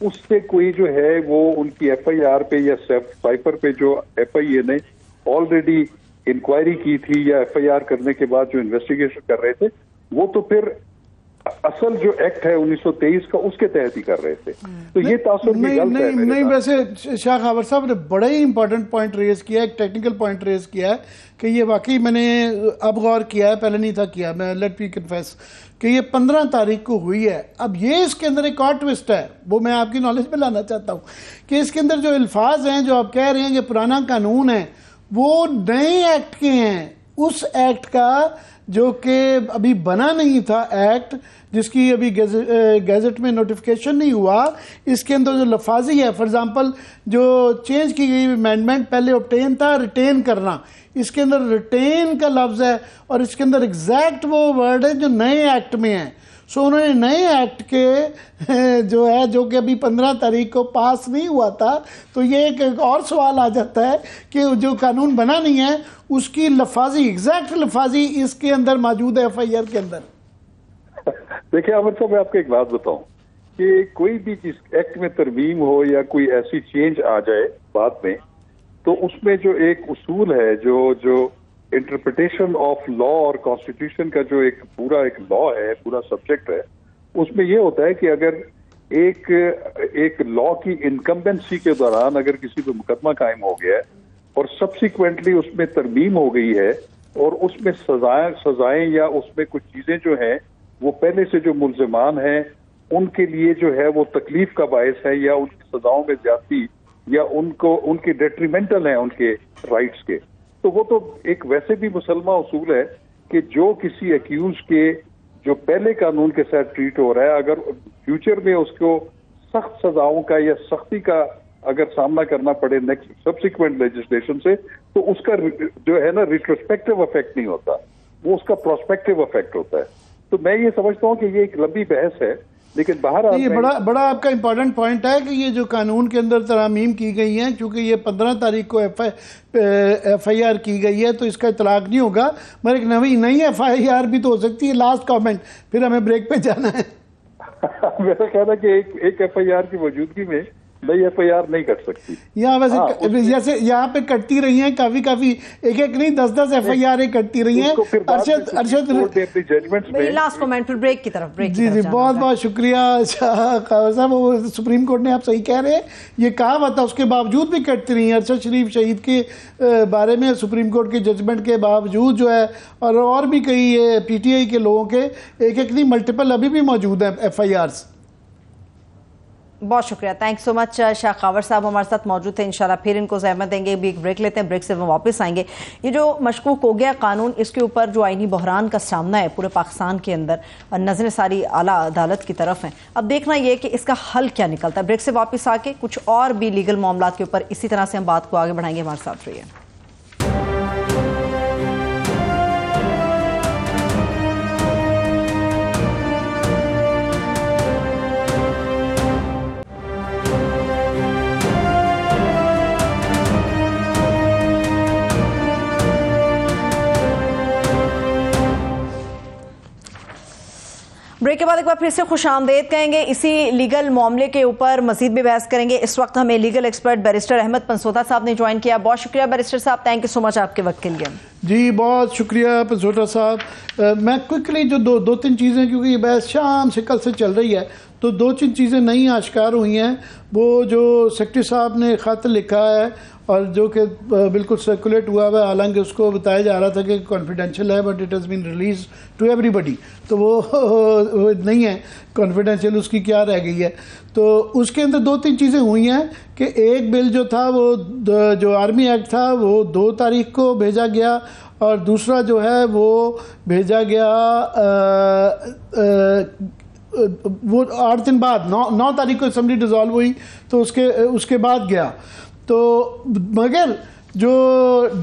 उससे कोई जो है वो उनकी एफआईआर पे या साइफर पे जो एफआईए ने ऑलरेडी इंक्वायरी की थी या एफआईआर करने के बाद जो इन्वेस्टिगेशन कर रहे थे वो तो फिर असल जो एक्ट है 1923 का उसके तहत ही कर रहे थे। तो ये तासुर भी गलत है। नहीं वैसे शाह खबर साहब ने बड़ा ही इंपॉर्टेंट पॉइंट रेज किया है, एक टेक्निकल पॉइंट रेज किया है कि ये वाकई मैंने अब गौर किया है, पहले नहीं था किया, मैं लेट मी कन्फेस कि ये 15 तारीख को हुई है। अब ये इसके अंदर एक और ट्विस्ट है, वो मैं आपकी नॉलेज में लाना चाहता हूँ कि इसके अंदर जो अल्फाज हैं जो आप कह रहे हैं कि पुराना कानून है वो नए एक्ट के हैं, उस एक्ट का जो कि अभी बना नहीं था एक्ट, जिसकी अभी गैजेट में नोटिफिकेशन नहीं हुआ, इसके अंदर जो लफाजी है, फॉर एग्जांपल जो चेंज की गई अमेंडमेंट पहले ऑब्टेन था रिटेन करना, इसके अंदर रिटेन का लफ्ज है और इसके अंदर एग्जैक्ट वो वर्ड है जो नए एक्ट में है। सो उन्होंने नए एक्ट के जो है जो कि अभी 15 तारीख को पास नहीं हुआ था, तो ये एक और सवाल आ जाता है कि जो कानून बना नहीं है उसकी लफाजी, एग्जैक्ट लफाजी इसके अंदर मौजूद है एफआईआर के अंदर। देखिए अमर साहब, मैं आपको एक बात बताऊं कि कोई भी जिस एक्ट में तरमीम हो या कोई ऐसी चेंज आ जाए बाद में, तो उसमें जो एक उसूल है, जो इंटरप्रिटेशन ऑफ लॉ और कॉन्स्टिट्यूशन का जो एक लॉ है, पूरा सब्जेक्ट है, उसमें यह होता है कि अगर एक लॉ की इनकम्बेंसी के दौरान अगर किसी पे मुकदमा कायम हो गया है और सब्सिक्वेंटली उसमें तरमीम हो गई है और उसमें सजाएं या उसमें कुछ चीजें जो हैं वो पहले से जो मुल्जिमान हैं उनके लिए जो है वो तकलीफ का बायस है या उनकी सजाओं में ज्यादती या उनके डेट्रीमेंटल हैं उनके राइट्स के, तो वो तो एक वैसे भी मुसलमान उसूल है कि जो किसी एक्यूज के जो पहले कानून के साथ ट्रीट हो रहा है, अगर फ्यूचर में उसको सख्त सजाओं का या सख्ती का अगर सामना करना पड़े नेक्स्ट सब्सिक्वेंट लेजिस्लेशन से, तो उसका जो है ना रिट्रोस्पेक्टिव इफेक्ट नहीं होता, वो उसका प्रोस्पेक्टिव इफेक्ट होता है। तो मैं ये समझता हूँ कि ये एक लंबी बहस है, लेकिन बाहर ये बड़ा आपका इंपॉर्टेंट पॉइंट है कि ये जो कानून के अंदर तरामीम की गई हैं, क्योंकि ये 15 तारीख को एफआईआर की गई है तो इसका इतलाक नहीं होगा, मगर एक नई एफआईआर भी तो हो सकती है। लास्ट कमेंट, फिर हमें ब्रेक पे जाना है। मेरा कहना है कि एक एफआईआर की मौजूदगी में नई एफआईआर नहीं कट सकती। यहाँ वैसे जैसे यहाँ पे कटती रही हैं काफी एक नहीं 10 एफआईआर कटती रही हैं। अरशद लास्ट कमेंट फिर ब्रेक की तरफ। जी बहुत शुक्रिया साहब। वो सुप्रीम कोर्ट ने आप सही कह रहे हैं, ये कहा हुआ था, उसके बावजूद भी कटती रही हैं। अरशद शरीफ शहीद के बारे में सुप्रीम कोर्ट के जजमेंट के बावजूद जो है और भी कई पीटीआई के लोगों के एक नहीं मल्टीपल अभी भी मौजूद है एफआईआर। बहुत शुक्रिया, thanks so much. Shah Khawar साहब हमारे साथ मौजूद थे। इंशाल्लाह फिर इनको ज़हमत देंगे, भी एक ब्रेक लेते हैं, ब्रेक से वो वापस आएंगे। ये जो मशकूक हो गया कानून, इसके ऊपर जो आईनी बहरान का सामना है पूरे पाकिस्तान के अंदर, और नजरें सारी आला अदालत की तरफ हैं। अब देखना यह कि इसका हल क्या निकलता है। ब्रेक से वापस आके कुछ और भी लीगल मामलात के ऊपर इसी तरह से हम बात को आगे बढ़ाएंगे। हमारे साथ रहिए। ब्रेक के बाद एक बार फिर से खुशामदीद कहेंगे। इसी लीगल मामले के ऊपर मजीद भी बहस करेंगे। इस वक्त हमें लीगल एक्सपर्ट बैरिस्टर अहमद पंसोटा साहब ने ज्वाइन किया। बहुत शुक्रिया बैरिस्टर साहब, थैंक यू सो मच आपके वक्त के लिए। जी बहुत शुक्रिया पंसोटा साहब। मैं क्विकली जो दो तीन चीज़ें, क्योंकि ये बहस शाम से कल से चल रही है, तो दो तीन चीज़ें नई आश्कार हुई हैं। वो जो सेक्रेटरी साहब ने ख़त लिखा है और जो कि बिल्कुल सर्कुलेट हुआ हुआ है, हालांकि उसको बताया जा रहा था कि कॉन्फिडेंशियल है, but it has been release to everybody, तो वो नहीं है कॉन्फिडेंशियल, उसकी क्या रह गई है। तो उसके अंदर दो तीन चीज़ें हुई हैं कि एक बिल जो था वो जो आर्मी एक्ट था वो 2 तारीख को भेजा गया, और दूसरा जो है वो भेजा गया वो 8 दिन बाद 9 तारीख को असेंबली डिज़ोल्व हुई, तो उसके बाद गया। तो मगर जो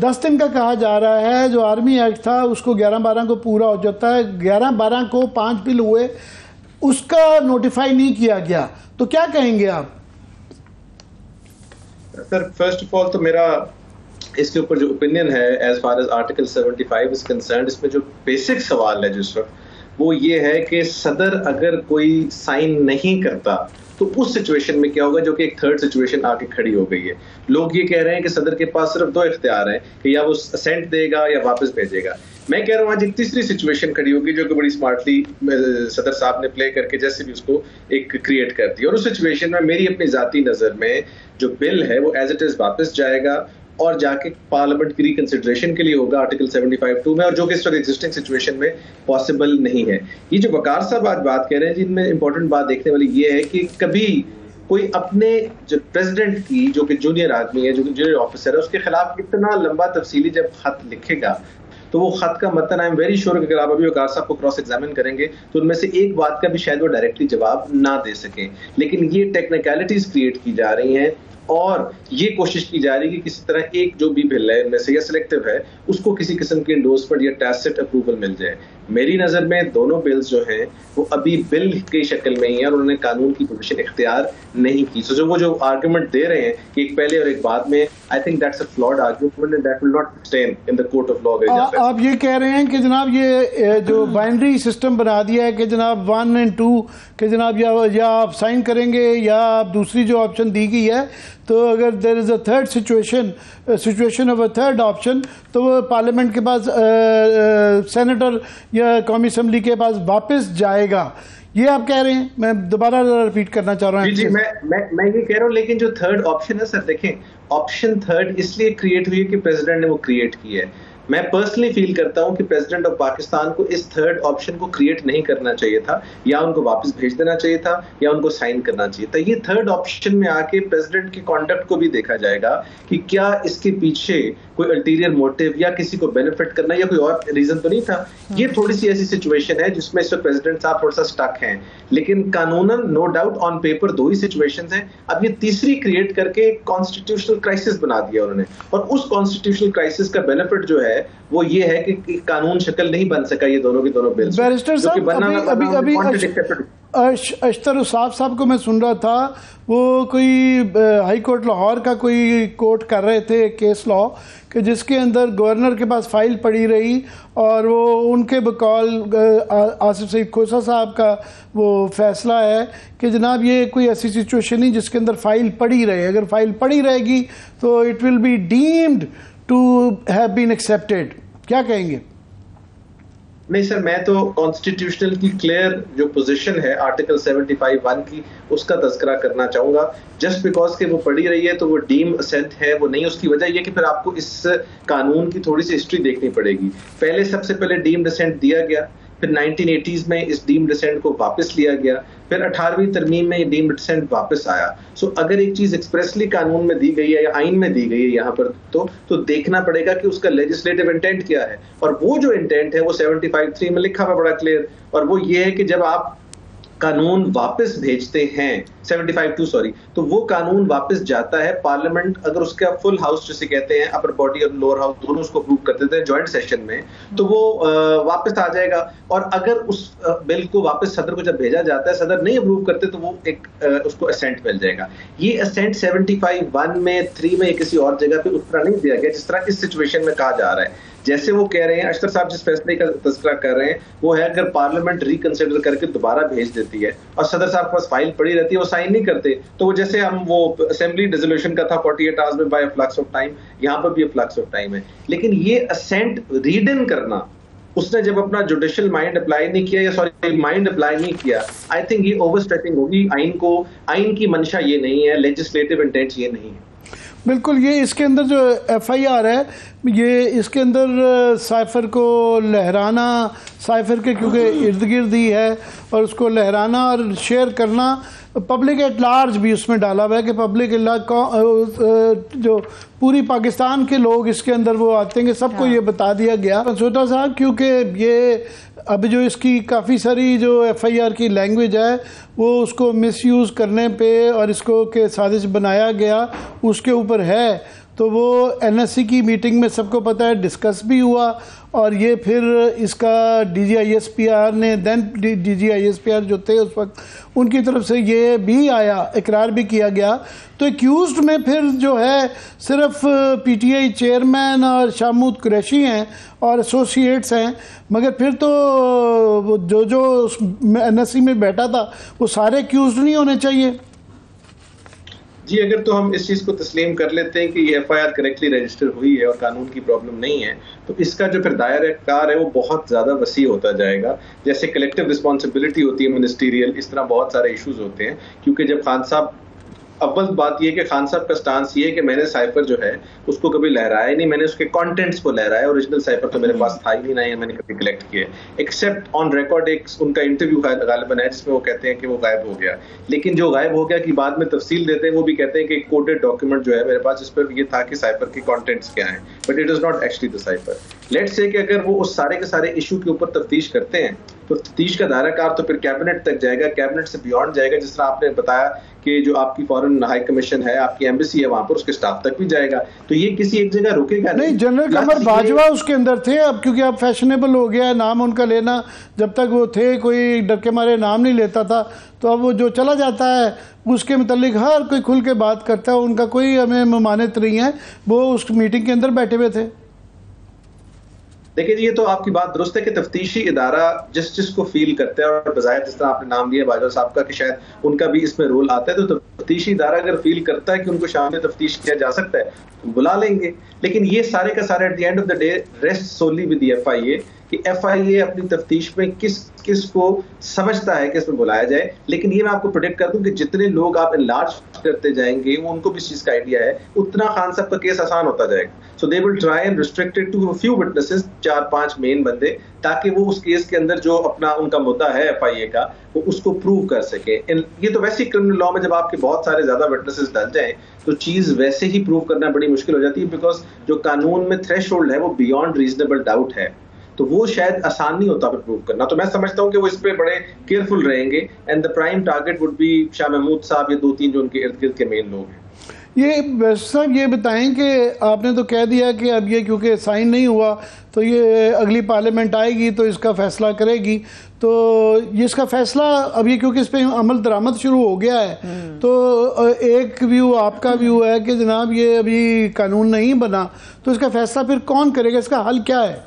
10 दिन का कहा जा रहा है, जो आर्मी एक्ट था उसको 11-12 को पूरा हो जाता है। 11-12 को 5 बिल हुए, उसका नोटिफाई नहीं किया गया। तो क्या कहेंगे आप? सर फर्स्ट ऑफ ऑल तो मेरा इसके ऊपर जो ओपिनियन है as far as article 75 is concerned, इसमें जो बेसिक सवाल है जिस वक्त, वो ये है कि सदर अगर कोई साइन नहीं करता तो उस सिचुएशन में क्या होगा, जो कि एक थर्ड सिचुएशन आके खड़ी हो गई है। लोग ये कह रहे हैं कि सदर के पास सिर्फ 2 इख्तियार हैं कि या वो असेंट देगा या वापस भेजेगा। मैं कह रहा हूँ आज एक तीसरी सिचुएशन खड़ी होगी जो कि बड़ी स्मार्टली सदर साहब ने प्ले करके जैसे भी उसको एक क्रिएट कर दी, और उस सिचुएशन में मेरी अपनी जाती नजर में जो बिल है वो एज इट इज वापस जाएगा और जाके पार्लियामेंट की रिकंसिडरेशन के लिए होगा आर्टिकल 75(2) में, और जो कि इस वक्त एग्जिस्टिंग सिचुएशन में पॉसिबल नहीं है। ये जो वकार साहब आज बात कह रहे हैं, जिनमें इंपॉर्टेंट बात देखने वाली ये है कि कभी कोई अपने जो प्रेसिडेंट की, जो कि जूनियर आदमी है, जो कि जूनियर ऑफिसर है, उसके खिलाफ इतना लंबा तफसीली जब खत लिखेगा, तो वो खत का मतलब आई एम वेरी श्योर कि अगर आप अभी वकार साहब को क्रॉस एग्जामिन करेंगे तो उनमें से एक बात का भी शायद वो डायरेक्टली जवाब ना दे सके। लेकिन ये टेक्निकलिटीज क्रिएट की जा रही हैं और ये कोशिश की जा रही है कि किसी तरह एक जो भी बिल है इनमें से या सिलेक्टिव है उसको किसी किस्म की एंडोर्समेंट या टैसिट अप्रूवल मिल जाए। मेरी नजर में दोनों बिल्स जो हैं वो अभी बिल की शक्ल में ही है और उन्होंने कानून की पोजीशन इख्तियार नहीं की। सो जो वो जो आर्गुमेंट दे रहे हैं कि एक पहले और एक बाद में, I think that's a flawed argument and that will not stand in the court of law. आप ये कह रहे हैं कि जनाब ये जो बाइनरी सिस्टम बना दिया है कि जनाब 1 और 2 कि जनाब या आप साइन करेंगे या आप दूसरी जो ऑप्शन दी गई है, तो अगर there is a third situation of a third option, तो वो पार्लियामेंट के पास सेनेटर या कौमी असम्बली के पास वापस जाएगा। ये आप कह रहे हैं? मैं दोबारा रिपीट करना चाह रहा हूँ। जी मैं ये कह रहा हूँ, लेकिन जो थर्ड ऑप्शन है सर, देखें ऑप्शन थर्ड इसलिए क्रिएट हुई है कि प्रेसिडेंट ने वो क्रिएट की है। मैं पर्सनली फील करता हूं कि प्रेसिडेंट ऑफ पाकिस्तान को इस थर्ड ऑप्शन को क्रिएट नहीं करना चाहिए था, या उनको वापस भेज देना चाहिए था या उनको साइन करना चाहिए था। ये थर्ड ऑप्शन में आके प्रेसिडेंट की कॉन्डक्ट को भी देखा जाएगा कि क्या इसके पीछे कोई अल्टीरियर मोटिव या किसी को बेनिफिट करना या कोई और रीजन तो नहीं था। ये थोड़ी सी ऐसी सिचुएशन है जिसमें इस वक्त प्रेसिडेंट साहब थोड़ा सा स्टक हैं, लेकिन कानूनन नो डाउट ऑन पेपर 2 ही सिचुएशंस हैं। अब ये तीसरी क्रिएट करके कॉन्स्टिट्यूशनल क्राइसिस बना दिया उन्होंने, और उस कॉन्स्टिट्यूशनल क्राइसिस का बेनिफिट जो है वो ये है कि कानून शक्ल नहीं बन सका ये दोनों के दोनों बिल्स। बैरिस्टर साहब अभी अशतर उसाफ साहब को मैं सुन रहा था, वो कोई हाई कोर्ट लाहौर का कोई कोर्ट कर रहे थे केस लॉ कि जिसके अंदर गवर्नर के पास फाइल पड़ी रही और वो उनके बकौल आसिफ सईद खोसा साहब का वो फैसला है कि जनाब ये कोई ऐसी सिचुएशन नहीं जिसके अंदर फाइल पड़ी रहे। अगर फाइल पड़ी रहेगी तो it will be deemed to have been accepted. क्या कहेंगे? नहीं सर, मैं तो कॉन्स्टिट्यूशनल की क्लियर जो पोजीशन है आर्टिकल 75(1) की उसका तज़किरा करना चाहूंगा। जस्ट बिकॉज के वो पड़ी रही है तो वो डीम असेंट है, वो नहीं। उसकी वजह यह कि फिर आपको इस कानून की थोड़ी सी हिस्ट्री देखनी पड़ेगी। पहले सबसे पहले डीम्ड असेंट दिया गया, फिर 1980s में इस डीम्ड डिसेंट को वापस लिया गया, फिर 18वीं तरमीम में ये डीम्ड डिसेंट वापस आया। सो अगर एक चीज एक्सप्रेसली कानून में दी गई है या आइन में दी गई है यहाँ पर, तो देखना पड़ेगा कि उसका लेजिस्लेटिव इंटेंट क्या है, और वो जो इंटेंट है वो 75(3) में लिखा हुआ बड़ा क्लियर, और वो ये है कि जब आप कानून वापस भेजते हैं 75(2) सॉरी, तो वो कानून वापस जाता है पार्लियामेंट, अगर उसका फुल हाउस जिसे कहते हैं, अपर बॉडी और लोअर हाउस दोनों उसको अप्रूव कर देते हैं जॉइंट सेशन में, तो वो वापस आ जाएगा। और अगर उस बिल को वापस सदर को जब भेजा जाता है, सदर नहीं अप्रूव करते, तो वो एक उसको असेंट मिल जाएगा। ये असेंट 75(1) में 3 में किसी और जगह पे उस तरह नहीं दिया गया जिस तरह इस सिचुएशन में कहा जा रहा है। जैसे वो कह रहे हैं, अख्तर साहब जिस फैसले का तज़किरा कर रहे हैं, वो है अगर पार्लियामेंट रिकंसिडर करके दोबारा भेज देती है और सदर साहब के पास फाइल पड़ी रहती है, वो साइन नहीं करते, तो वो जैसे हम वो असेंबली डिसोल्यूशन का था 48 आवर्स में बाय फ्लक्स ऑफ टाइम, यहाँ पर भी फ्लक्स ऑफ टाइम है। लेकिन ये असेंट रीड इन करना, उसने जब अपना जुडिशियल माइंड अप्लाई नहीं किया, या सॉरी माइंड अप्लाई नहीं किया, आई थिंक ये ओवर स्ट्रेचिंग होगी आइन की मंशा ये नहीं है, लेजिस्लेटिव इंटेंट ये नहीं है। बिल्कुल, ये इसके अंदर जो FIR है, ये इसके अंदर साइफर को लहराना, साइफर के क्योंकि इर्द गिर्द ही है, और उसको लहराना और शेयर करना, पब्लिक एट लार्ज भी उसमें डाला हुआ है कि पब्लिक जो पूरी पाकिस्तान के लोग इसके अंदर वो आते हैं, सबको ये बता दिया गया छोटा साहब, क्योंकि ये अब जो इसकी काफ़ी सारी जो FIR की लैंग्वेज है वो उसको मिसयूज़ करने पे और इसको के साजिश बनाया गया उसके ऊपर है। तो वो NSC की मीटिंग में सबको पता है डिस्कस भी हुआ, और ये फिर इसका DGISPR ने DGISPR जो थे उस वक्त, उनकी तरफ से ये भी आया, इकरार भी किया गया। तो एक्यूज्ड में फिर जो है सिर्फ PTI चेयरमैन और शाहमूद कुरैशी हैं और एसोसिएट्स हैं, मगर फिर तो जो NSC में बैठा था वो सारे एक्यूज्ड नहीं होने चाहिए। जी, अगर तो हम इस चीज को तस्लीम कर लेते हैं कि ये FIR करेक्टली रजिस्टर हुई है और कानून की प्रॉब्लम नहीं है, तो इसका जो फिर दायरा कार है वो बहुत ज्यादा वसी होता जाएगा। जैसे कलेक्टिव रिस्पॉन्सिबिलिटी होती है मिनिस्टीरियल, इस तरह बहुत सारे इश्यूज होते हैं। क्योंकि जब खान साहब, अव्वल बात यह कि खान साहब का स्टांस ये है कि मैंने साइफर जो है उसको कभी लहराया नहीं, मैंने उसके कंटेंट्स को लहराया, ओरिजिनल साइफर तो मेरे पास था ही नहीं, ना ही मैंने कभी कलेक्ट किया, एक्सेप्ट ऑन रिकॉर्ड एक उनका इंटरव्यू गालिबन है जिसमें वो कहते हैं कि वो गायब हो गया। लेकिन जो गायब हो गया की बाद में तफसील देते हैं, वो भी कहते हैं कि कोडेड डॉक्यूमेंट जो है मेरे पास जिस पर ये था कि साइफर के कॉन्टेंट्स क्या है, but it is not actually the cipher. Let's say कि अगर वो उस सारे के सारे इशू के ऊपर तफ्तीश करते हैं, तो तफ्तीश का दायरा कार तो फिर कैबिनेट तक जाएगा, कैबिनेट से बियॉन्ड जाएगा, जिस तरह आपने बताया कि जो आपकी फॉरेन हाई कमीशन है, आपकी एम्बेसी है, वहां पर उसके स्टाफ तक भी जाएगा। तो ये किसी एक जगह रुकेगा नहीं। जनरल कमर बाजवा उसके अंदर थे, अब क्योंकि अब फैशनेबल हो गया है नाम उनका लेना, जब तक वो थे कोई डर के मारे नाम नहीं लेता था, तो अब वो जो चला जाता है उसके मुतालिक हर कोई खुल के बात करता है, उनका कोई हमें ममानत नहीं है, वो उस मीटिंग के अंदर बैठे हुए थे। देखिए, ये तो आपकी बात दुरुस्त है कि तफ्तीशी इदारा जिसको फील करता है, और बजाय जिस तरह आपने नाम लिया बाजवा साहब का कि शायद उनका भी इसमें रोल आता है, तो तफ्तीशी इदारा अगर फील करता है कि उनको शामिल तफ्तीश किया जा सकता है तो बुला लेंगे। लेकिन ये सारे का सारे at the end of the day rest solely with the FIA कि FIA अपनी तफ्तीश में किस को समझता है कि इसमें बुलाया जाए। लेकिन ये मैं आपको प्रेडिक्ट कर दूं कि जितने लोग आप इनलार्ज करते जाएंगे, वो उनको भी इस चीज का आइडिया है, उतना खान साहब का केस आसान होता जाएगा। So they will try and restrict it to few witnesses, 4-5 main बंदे, ताकि वो उस केस के अंदर जो अपना उनका मुद्दा है FIA का, वो उसको प्रूव कर सके। ये तो वैसे ही क्रिमिनल लॉ में जब आपके बहुत सारे ज्यादा विटनेसेस डल जाएं तो चीज वैसे ही प्रूव करना बड़ी मुश्किल हो जाती है, बिकॉज जो कानून में थ्रेशोल्ड है वो बियॉन्ड रीजनेबल डाउट है, तो वो शायद आसान नहीं होता प्रूव करना। तो मैं समझता हूं कि वो इस पे बड़े केयरफुल रहेंगे, and the prime target would be Shah Mahmood साहब, ये 2-3 जो उनके इर्द गिर्द के मेन लोग हैं। ये साहब ये बताएं कि आपने तो कह दिया कि अब ये क्योंकि साइन नहीं हुआ तो ये अगली पार्लियामेंट आएगी तो इसका फैसला करेगी, तो ये इसका फैसला अब ये क्योंकि इस पर अमल दरामद शुरू हो गया है, तो एक व्यू आपका व्यू है कि जनाब ये अभी कानून नहीं बना, तो इसका फैसला फिर कौन करेगा, इसका हल क्या है?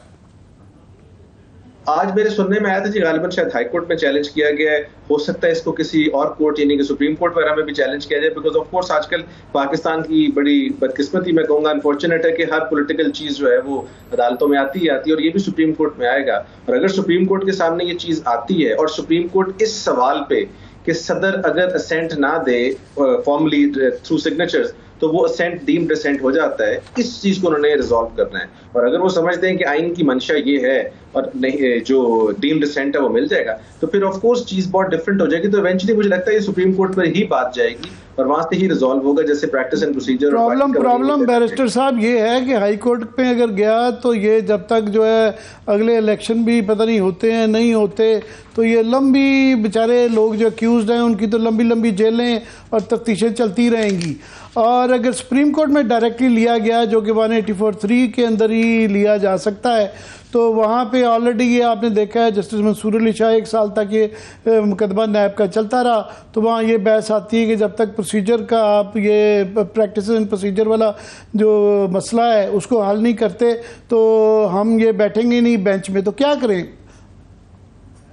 आज मेरे सुनने में आया था जी, गालिबन शायद हाई कोर्ट में चैलेंज किया गया है, हो सकता है इसको किसी और कोर्ट यानी कि सुप्रीम कोर्ट वगैरह में भी चैलेंज किया जाए, बिकॉज ऑफ कोर्स आजकल पाकिस्तान की बड़ी बदकिस्मती मैं कहूंगा, अनफॉर्चुनेट है कि हर पॉलिटिकल चीज जो है वो अदालतों में आती है, और ये भी सुप्रीम कोर्ट में आएगा। और अगर सुप्रीम कोर्ट के सामने ये चीज आती है और सुप्रीम कोर्ट इस सवाल पे कि सदर अगर असेंट ना दे फॉर्मली थ्रू सिग्नेचर्स तो वो असेंट डीम्ड असेंट हो जाता है। इस चीज को उन्होंने रिजॉल्व करना है, और अगर वो समझते हैं कि आइन की मंशा ये है और नहीं जो डीम्ड असेंट है वो मिल जाएगा, तो फिर ऑफ कोर्स चीज बहुत डिफरेंट हो जाएगी। तो इवेंचुअली मुझे लगता है ये सुप्रीम कोर्ट पर ही बात जाएगी और वहां से ही रिजॉल्व होगा, जैसे practice and procedure. Problem barrister साहब ये है कि हाई कोर्ट पे अगर गया तो ये जब तक जो है अगले इलेक्शन भी पता नहीं होते हैं नहीं होते, तो ये लंबी बेचारे लोग जो अक्यूज्ड हैं उनकी तो लंबी लंबी जेलें और तफ्तीशें चलती रहेंगी। और अगर सुप्रीम कोर्ट में डायरेक्टली लिया गया, जो कि 184(3) के अंदर ही लिया जा सकता है, तो वहाँ पे ऑलरेडी ये आपने देखा है जस्टिस मंसूर अली शाह 1 साल तक ये मुकदमा नैब का चलता रहा। तो वहाँ ये बहस आती है कि जब तक प्रोसीजर का आप ये प्रैक्टिस एंड प्रोसीजर वाला जो मसला है उसको हल नहीं करते तो हम ये बैठेंगे नहीं बेंच में, तो क्या करें?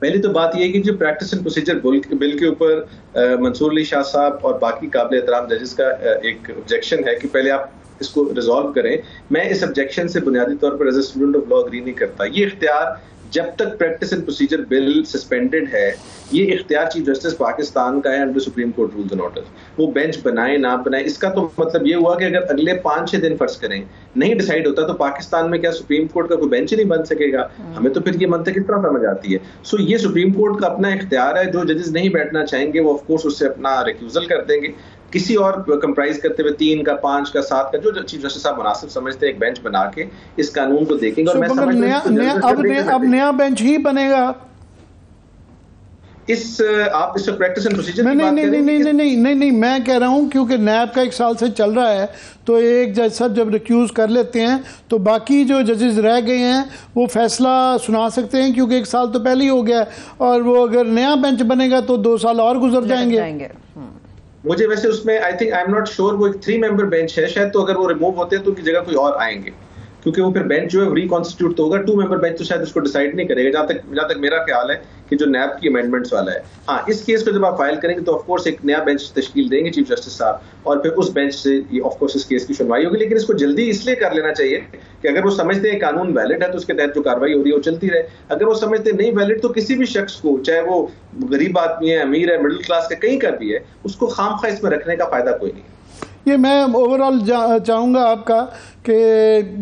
पहली तो बात यह है कि जो प्रैक्टिस एंड प्रोसीजर बिल के ऊपर मंसूर अली शाह साहब और बाकी काबिल एहतराम जजेस का एक ऑब्जेक्शन है कि पहले आप इसको रिजॉल्व करें। मैं इस ऑब्जेक्शन से बुनियादी तौर पर as a student of law agree नहीं करता। ये इख्तियार जब तक practice and procedure bill suspended है, ये इख्तियार चीफ जस्टिस पाकिस्तान का है under supreme court rules and orders. वो बेंच बनाए ना बनाए, इसका तो मतलब ये हुआ कि अगर अगले 5-6 दिन फर्ज करें नहीं डिसाइड होता तो पाकिस्तान में क्या सुप्रीम कोर्ट का कोई बेंच ही नहीं बन सकेगा? हमें तो फिर ये मंतक किस तरह समझ आती है। सो ये सुप्रीम कोर्ट का अपना इख्तियार है। जो जजेस नहीं बैठना चाहेंगे वो ऑफकोर्स उससे अपना रिक्यूजल कर देंगे, किसी और कंप्राइज करते हुए 3 का 5 का 7 का जो चीफ जस्टिस साहब मुनासिब समझते हैं एक बेंच बना के इस कानून को देखेंगे। और मैं अब नया बेंच ही बनेगा। आप इस प्रैक्टिस एंड प्रोसीजर नहीं, मैं कह रहा हूं क्योंकि नैब का 1 साल से चल रहा है, तो एक जज साहब जब रिक्यूज कर लेते हैं तो बाकी जो जजेस रह गए हैं वो फैसला सुना सकते हैं, क्योंकि 1 साल तो पहले ही हो गया, और वो अगर नया बेंच बनेगा तो 2 साल और गुजर जाएंगे। मुझे वैसे उसमें आई एम नॉट श्योर वो एक 3 मेंबर बेंच है शायद, तो अगर वो रिमूव होते हैं तो उनकी जगह कोई और आएंगे, क्योंकि वो फिर बेंच जो है रिकॉन्स्टिट्यूट तो होगा। 2 मेंबर बेंच तो शायद उसको डिसाइड नहीं करेगा, जहां तक मेरा ख्याल है कि जो नैब की अमेंडमेंट्स वाला है। हाँ, इस केस को जब आप फाइल करेंगे तो ऑफकोर्स एक नया बेंच तश्कील देंगे चीफ जस्टिस साहब, और फिर उस बेंच से ऑफकोर्स इस केस की सुनवाई होगी। लेकिन इसको जल्दी इसलिए कर लेना चाहिए कि अगर वो समझते हैं कानून वैलिड है तो उसके तहत जो कार्रवाई हो रही है वो चलती रहे। अगर वो समझते नहीं वैलिड, तो किसी भी शख्स को, चाहे वो गरीब आदमी है, अमीर है, मिडिल क्लास का कहीं का भी है, उसको खामखा इसमें रखने का फायदा कोई नहीं। ये मैं ओवरऑल चाहूँगा आपका कि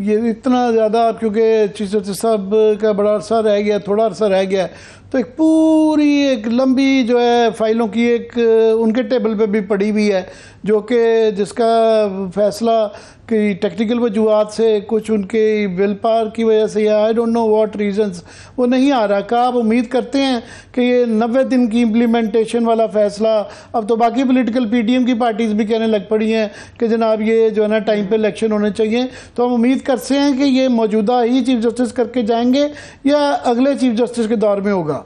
ये इतना ज़्यादा, क्योंकि चीफ जस्टिस साहब का बड़ा अरसा रह गया, थोड़ा अरसा रह गया, तो एक पूरी एक लंबी जो है फाइलों की एक उनके टेबल पे भी पड़ी हुई है, जो कि जिसका फैसला कि टेक्निकल वजूहात से, कुछ उनके विल पावर की वजह से, या I don't know what reasons, वो नहीं आ रहा। क्या आप उम्मीद करते हैं कि ये 90 दिन की इम्प्लीमेंटेशन वाला फैसला, अब तो बाकी पॉलिटिकल पीडीएम की पार्टीज भी कहने लग पड़ी हैं कि जनाब ये जो है ना टाइम पे इलेक्शन होने चाहिए, तो हम उम्मीद करते हैं कि ये मौजूदा ही चीफ जस्टिस करके जाएंगे या अगले चीफ जस्टिस के दौर में होगा?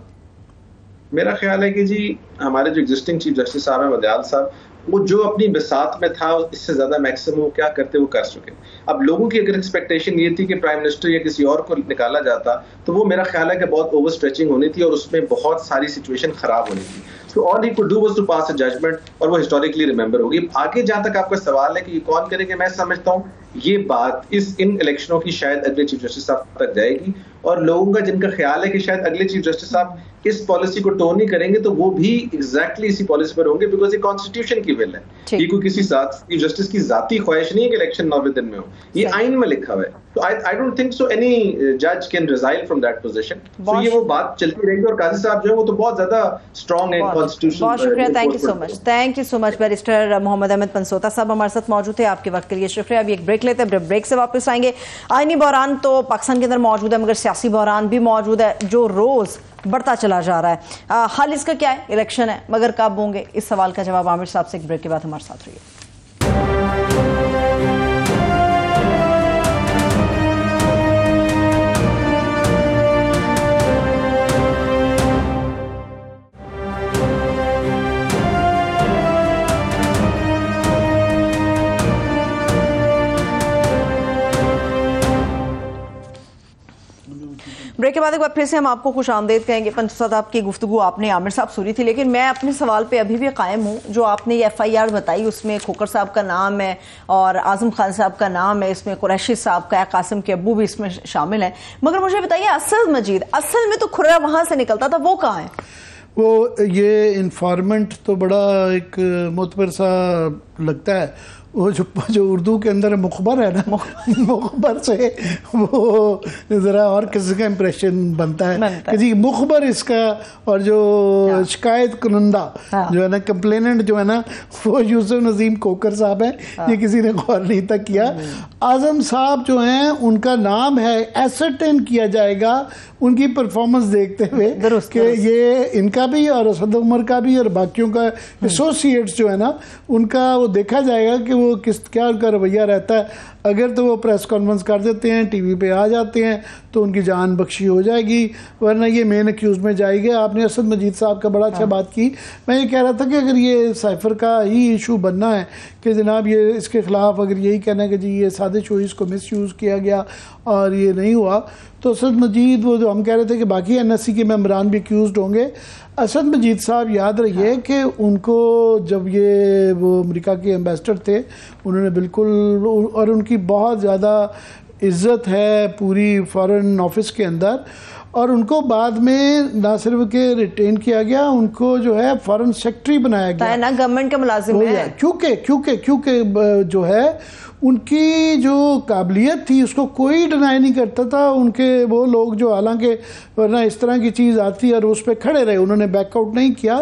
मेरा ख्याल है कि जी हमारे जो एग्जिस्टिंग चीफ जस्टिस साहब हैं, वदियाल साहब, वो जो अपनी बिसात में था इससे ज्यादा मैक्सिमम वो क्या करते वो कर चुके। अब लोगों की अगर एक्सपेक्टेशन ये थी कि प्राइम मिनिस्टर या किसी और को निकाला जाता, तो वो मेरा ख्याल है कि बहुत ओवर स्ट्रेचिंग होनी थी और उसमें बहुत सारी सिचुएशन खराब होनी थी। तो all he could do was to pass a judgment, और वो हिस्टोरिकली रिमेंबर होगी। आगे जहां तक आपका सवाल है कि ये कौन करेंगे, मैं समझता हूँ ये बात इन इलेक्शनों की शायद अगले चीफ जस्टिस साहब तक जाएगी, और लोगों का जिनका ख्याल है कि शायद अगले चीफ जस्टिस साहब इस पॉलिसी को टोन नहीं करेंगे, तो वो भी एग्जैक्टली इसी पॉलिसी पर होंगे, बिकॉज ये कॉन्स्टिट्यूशन की विल है। ये कोई किसी चीफ जस्टिस की जाती ख्वाहिश नहीं है कि इलेक्शन 90 दिन में हो, ये आइन में लिखा हुआ है। तो I don't think so any जज can resign from that position. तो ये वो बात चलती रहेगी, और काजी साहब जो है वो तो बहुत ज्यादा स्ट्रांग है कॉन्स्टिट्यूशन। बहुत शुक्रिया, thank you so much barrister Mohammad Ahmad Pansota साहब हमारे साथ मौजूद थे। आपके वक्त के लिए शुक्रिया। अभी एक ब्रेक लेते हैं, ब्रेक से वापस आएंगे। आईनी बहरान तो पाकिस्तान के अंदर मौजूद है, मगर सियासी बहरान भी मौजूद है जो रोज बढ़ता चला जा रहा है। हल इसका क्या है? इलेक्शन है, मगर कब होंगे? इस सवाल का जवाब आमिर साहब से एक ब्रेक के बाद हमारे साथ रहिए। ब्रेक के बाद एक बार फिर से हम आपको खुश आमदेद कहेंगे। पंच साहब आपकी गुफ्तगू आपने आमिर साहब सुनी थी, लेकिन मैं अपने सवाल पे अभी भी कायम हूँ। जो आपने ये FIR बताई उसमें खोकर साहब का नाम है और आजम खान साहब का नाम है, इसमें कुरैशी साहब का है, कासिम के अब्बू भी इसमें शामिल है, मगर मुझे बताइए असल मजीद, असल में तो खुर्रा वहां से निकलता था, वो कहाँ है? वो ये इन्फॉर्मेंट तो बड़ा एक मोतबर सा लगता है, वो जो उर्दू के अंदर मुखबर है ना, मुखबर से वो ज़रा और किसी का इम्प्रेशन बनता है कि जी मुखबर इसका, और जो शिकायत कुनंदा जो है ना, कंप्लेनेंट जो है ना, वो यूसुफ नज़ीम कोकर साहब है। ये किसी ने गौर नहीं तक किया। आज़म साहब जो हैं उनका नाम है, एसरटेन किया जाएगा उनकी परफॉर्मेंस देखते हुए कि ये इनका भी और असद उमर का भी और बाकियों का एसोसिएट्स जो है ना, उनका वो देखा जाएगा कि वो क्या उनका रवैया रहता है। अगर तो वो प्रेस कॉन्फ्रेंस कर देते हैं, टीवी पे आ जाते हैं, तो उनकी जान बख्शी हो जाएगी, वरना ये मेन एक्यूज में जाएगी। आपने असद मजीद साहब का बड़ा अच्छा बात की। मैं ये कह रहा था कि अगर ये साइफर का ही इशू बनना है कि जनाब ये इसके ख़िलाफ़ अगर यही कहना है कि जी ये साजिश हुई, इसको मिस यूज़ किया गया और ये नहीं हुआ, तो असद मजीद वो जो हम कह रहे थे कि बाकी NSC के मेम्बरान भी एक्यूज़ होंगे। असद मजीद साहब याद रहिए कि उनको जब ये वो अमेरिका के एम्बेसडर थे, उन्होंने बिल्कुल, और उनकी बहुत ज़्यादा इज़्ज़त है पूरी फॉरेन ऑफिस के अंदर, और उनको बाद में ना सिर्फ के रिटेन किया गया, उनको जो है फॉरेन सेक्रेटरी बनाया गया ना, गवर्नमेंट का मुलाजिम है। क्योंकि जो है उनकी जो काबिलियत थी उसको कोई डिनाई नहीं करता था। उनके वो लोग जो हालांकि वरना इस तरह की चीज़ आती और उस पर खड़े रहे, उन्होंने बैकआउट नहीं किया।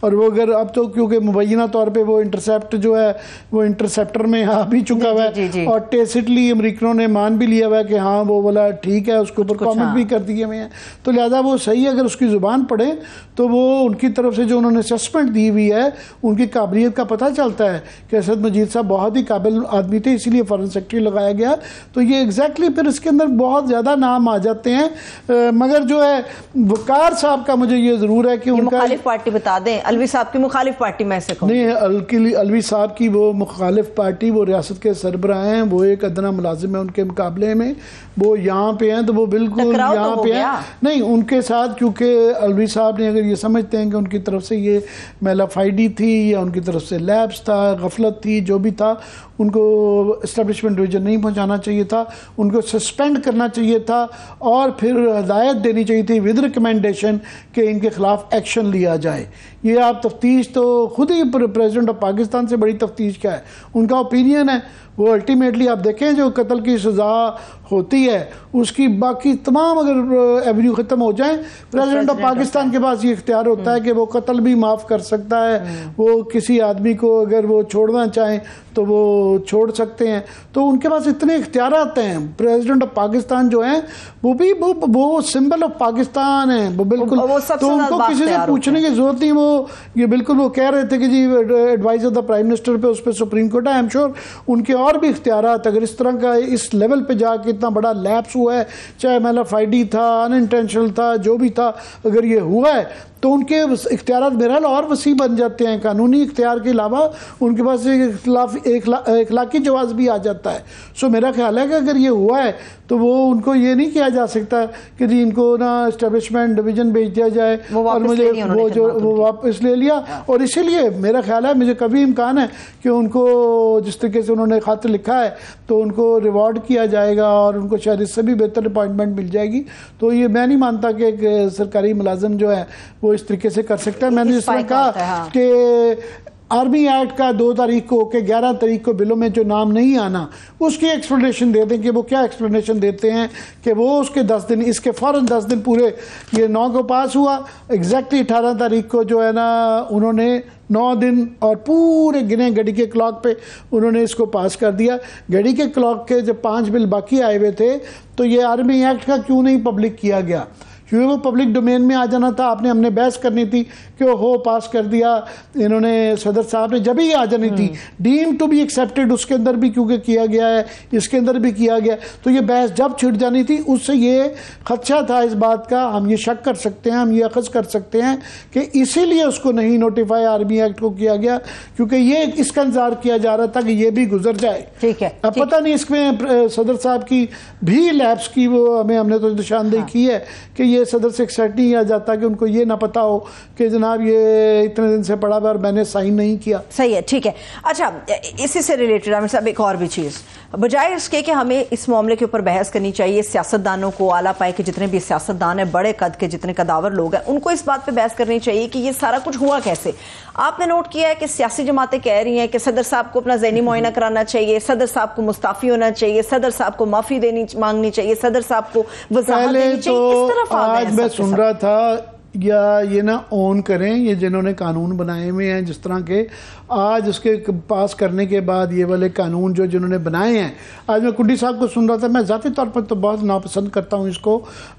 और वो अगर अब तो क्योंकि मुबैना तौर पे वो इंटरसेप्ट जो है वो इंटरसेप्टर में आ भी चुका हुआ है और टेसिटली अमेरिकनों ने मान भी लिया हुआ है कि हाँ वो बोला ठीक है, उसके ऊपर कॉमेंट भी कर दिए हुए हैं, तो लिहाजा वो सही है। अगर उसकी ज़ुबान पढ़े तो वो उनकी तरफ से जो उन्होंने असेसमेंट दी हुई है उनकी काबिलियत का पता चलता है कि असद मजीद साहब बहुत ही काबिल आदमी थे, इसीलिए फॉरेन सेक्रेटरी लगाया गया। तो ये एग्जैक्टली फिर इसके अंदर बहुत ज़्यादा नाम आ जाते हैं। मगर जो है वकार साहब का मुझे ये ज़रूर है कि उनका मुखालिफ पार्टी बता दें, अलवी साहब की मुखालिफ पार्टी में से नहीं, अलवी साहब की वो मुखालिफ पार्टी, वो रियासत के सरबराह हैं, वो एक अदना मुलाजिम है उनके मुकाबले में, वो यहाँ पे हैं तो वो बिल्कुल यहाँ पे हैं नहीं उनके साथ, क्योंकि अलवी साहब ने अगर ये समझते हैं कि उनकी तरफ से ये मेलाफाइडी थी या उनकी तरफ से लैब्स था, गफलत थी, जो भी था, उनको एस्टेब्लिशमेंट डिवीजन नहीं पहुंचाना चाहिए था, उनको सस्पेंड करना चाहिए था और फिर हदायत देनी चाहिए थी विद रिकमेंडेशन कि इनके खिलाफ एक्शन लिया जाए। ये आप तफ्तीश तो खुद ही प्रेसिडेंट ऑफ पाकिस्तान से बड़ी तफ्तीश क्या है, उनका ओपिनियन है। वो अल्टीमेटली आप देखें जो कत्ल की सज़ा होती है उसकी बाकी तमाम अगर एवेन्यू ख़त्म हो जाए, प्रेसिडेंट ऑफ पाकिस्तान के पास ये इख्तियार होता है कि वो कत्ल भी माफ़ कर सकता है, वो किसी आदमी को अगर वो छोड़ना चाहें तो वो छोड़ सकते हैं। तो उनके पास इतने इख्तियार आते हैं। प्रेसिडेंट ऑफ पाकिस्तान जो हैं वो भी वो सिंबल ऑफ पाकिस्तान है, वो बिल्कुल, तो उनको किसी से पूछने की जरूरत नहीं। वो ये बिल्कुल वो कह रहे थे कि जी advice of the prime minister पे, उस पर सुप्रीम कोर्ट है, आई एम श्योर उनके और भी इख्तियारात, अगर इस तरह का इस लेवल पे जाके इतना बड़ा लैप्स हुआ है, चाहे मेलाफाइडी था, अनइंटेंशनल था, जो भी था, अगर ये हुआ है तो उनके इख्तियारात बहरहाल और वसी बन जाते हैं। कानूनी इख्तियार के अलावा उनके पास इखलाकी जवाब भी आ जाता है। सो मेरा ख्याल है कि अगर ये हुआ है तो वो उनको ये नहीं किया जा सकता कि जी इनको ना एस्टेब्लिशमेंट डिवीजन भेज दिया जाए और मुझे वो वापस ले लिया। और इसीलिए मेरा ख्याल है, मुझे कभी इम्कान है कि उनको जिस तरीके से उन्होंने खत लिखा है तो उनको रिवॉर्ड किया जाएगा और उनको शायद इससे भी बेहतर अपॉइंटमेंट मिल जाएगी। तो ये मैं नहीं मानता कि एक सरकारी मुलाजिम जो है वो इस तरीके से कर सकता है। मैंने जिस तरह कहा कि आर्मी एक्ट का 2 तारीख को के 11 तारीख को बिलों में जो नाम नहीं आना, उसकी एक्सप्लेनेशन दे दें कि वो क्या एक्सप्लेनेशन देते हैं कि वो उसके 10 दिन, इसके फ़ौरन 10 दिन पूरे, ये 9 को पास हुआ, एग्जैक्टली 18 तारीख को जो है ना उन्होंने 9 दिन और पूरे गिने घड़ी के क्लॉक पे उन्होंने इसको पास कर दिया। घड़ी के क्लॉक के जब 5 बिल बाकी आए हुए थे तो ये आर्मी एक्ट का क्यों नहीं पब्लिक किया गया, क्योंकि वो पब्लिक डोमेन में आ जाना था। हमने बहस करनी थी कि हो पास कर दिया इन्होंने, सदर साहब ने, जब ही आ जानी थी डीम टू बी एक्सेप्टेड, उसके अंदर भी क्योंकि किया गया है, इसके अंदर भी किया गया, तो ये बहस जब छिड़ जानी थी उससे ये खदशा था इस बात का, हम ये शक कर सकते हैं, हम ये अखज़ कर सकते हैं कि इसीलिए उसको नहीं नोटिफाई आर्मी एक्ट को किया गया, क्योंकि ये इसका इंतजार किया जा रहा था कि ये भी गुजर जाए। ठीक है, अब पता नहीं इसमें सदर साहब की भी लैब्स की वो हमने तो निशानदेही की है कि ये सदर से एक्सेप्ट नहीं आ जाता कि उनको ये ना पता हो कि जनाब ये इतने दिन से पड़ा हुआ और मैंने साइन नहीं किया। सही है, ठीक है। अच्छा, इसी से रिलेटेड आमिर साहब एक और भी चीज़, बजाय इसके कि हमें इस मामले के ऊपर बहस करनी चाहिए, सियासतदानों को, आला पाए के जितने भी सियासतदान हैं, बड़े कद के जितने कदावर लोग हैं, उनको इस बात पे बहस करनी चाहिए कि ये सारा कुछ हुआ कैसे। आपने नोट किया है कि सियासी जमातें कह रही हैं कि सदर साहब को अपना ज़हनी मुआयना कराना चाहिए, सदर साहब को मुस्ताफ़ी होना चाहिए, सदर साहब को माफ़ी मांगनी चाहिए, सदर साहब को वज़ाहत देनी चाहिए। इस तरफ आज मैं सुन रहा था या ये ना ऑन करें, ये जिन्होंने कानून बनाए हुए हैं जिस तरह के, आज उसके पास करने के बाद ये वाले कानून जो जिन्होंने बनाए हैं, आज मैं कुड्डी साहब को सुन रहा था, मैं ज़ाती तौर पर तो बहुत नापसंद करता हूँ इसको,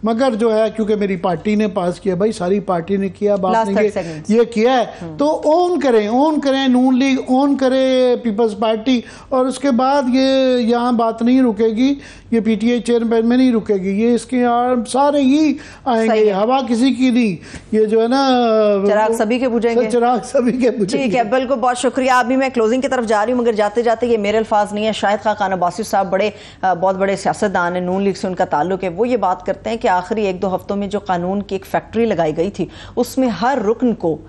मगर जो है क्योंकि मेरी पार्टी ने पास किया, भाई सारी पार्टी ने किया, बात ने ये किया है तो ऑन करें, नून लीग ऑन करे, पीपल्स पार्टी, और उसके बाद ये यहाँ बात नहीं रुकेगी, ये PTI चेयरमैन में नहीं रुकेगी, ये इसके सारे ही आएंगे, हवा किसी की नहीं, ये जो है ना चिराग सभी के बुझेंगे, चिराग सभी के बुझेंगे। ठीक है, बिल्कुल, बहुत शुक्रिया। अभी मैं क्लोजिंग की तरफ जा रही हूँ, मगर जाते जाते ये मेरे अल्फाज नहीं है, शाहिद खान अब्बासी साहब बहुत बड़े सियासतदान हैं, नून लीग से उनका ताल्लुक है, वो ये बात करते हैं कि आखिरी 1-2 हफ्तों में जो कानून की एक फैक्ट्री लगाई गई थी, उसमें हर रुकन को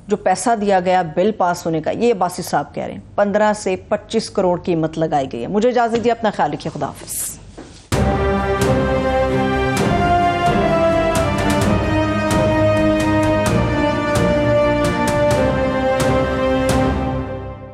जो पैसा दिया गया बिल पास होने का, ये अब्बासी साहब कह रहे हैं 15 से 25 करोड़ कीमत लगाई गई है। मुझे इजाजत दिया, अपना ख्याल रखिए, खुदा हाफिज़।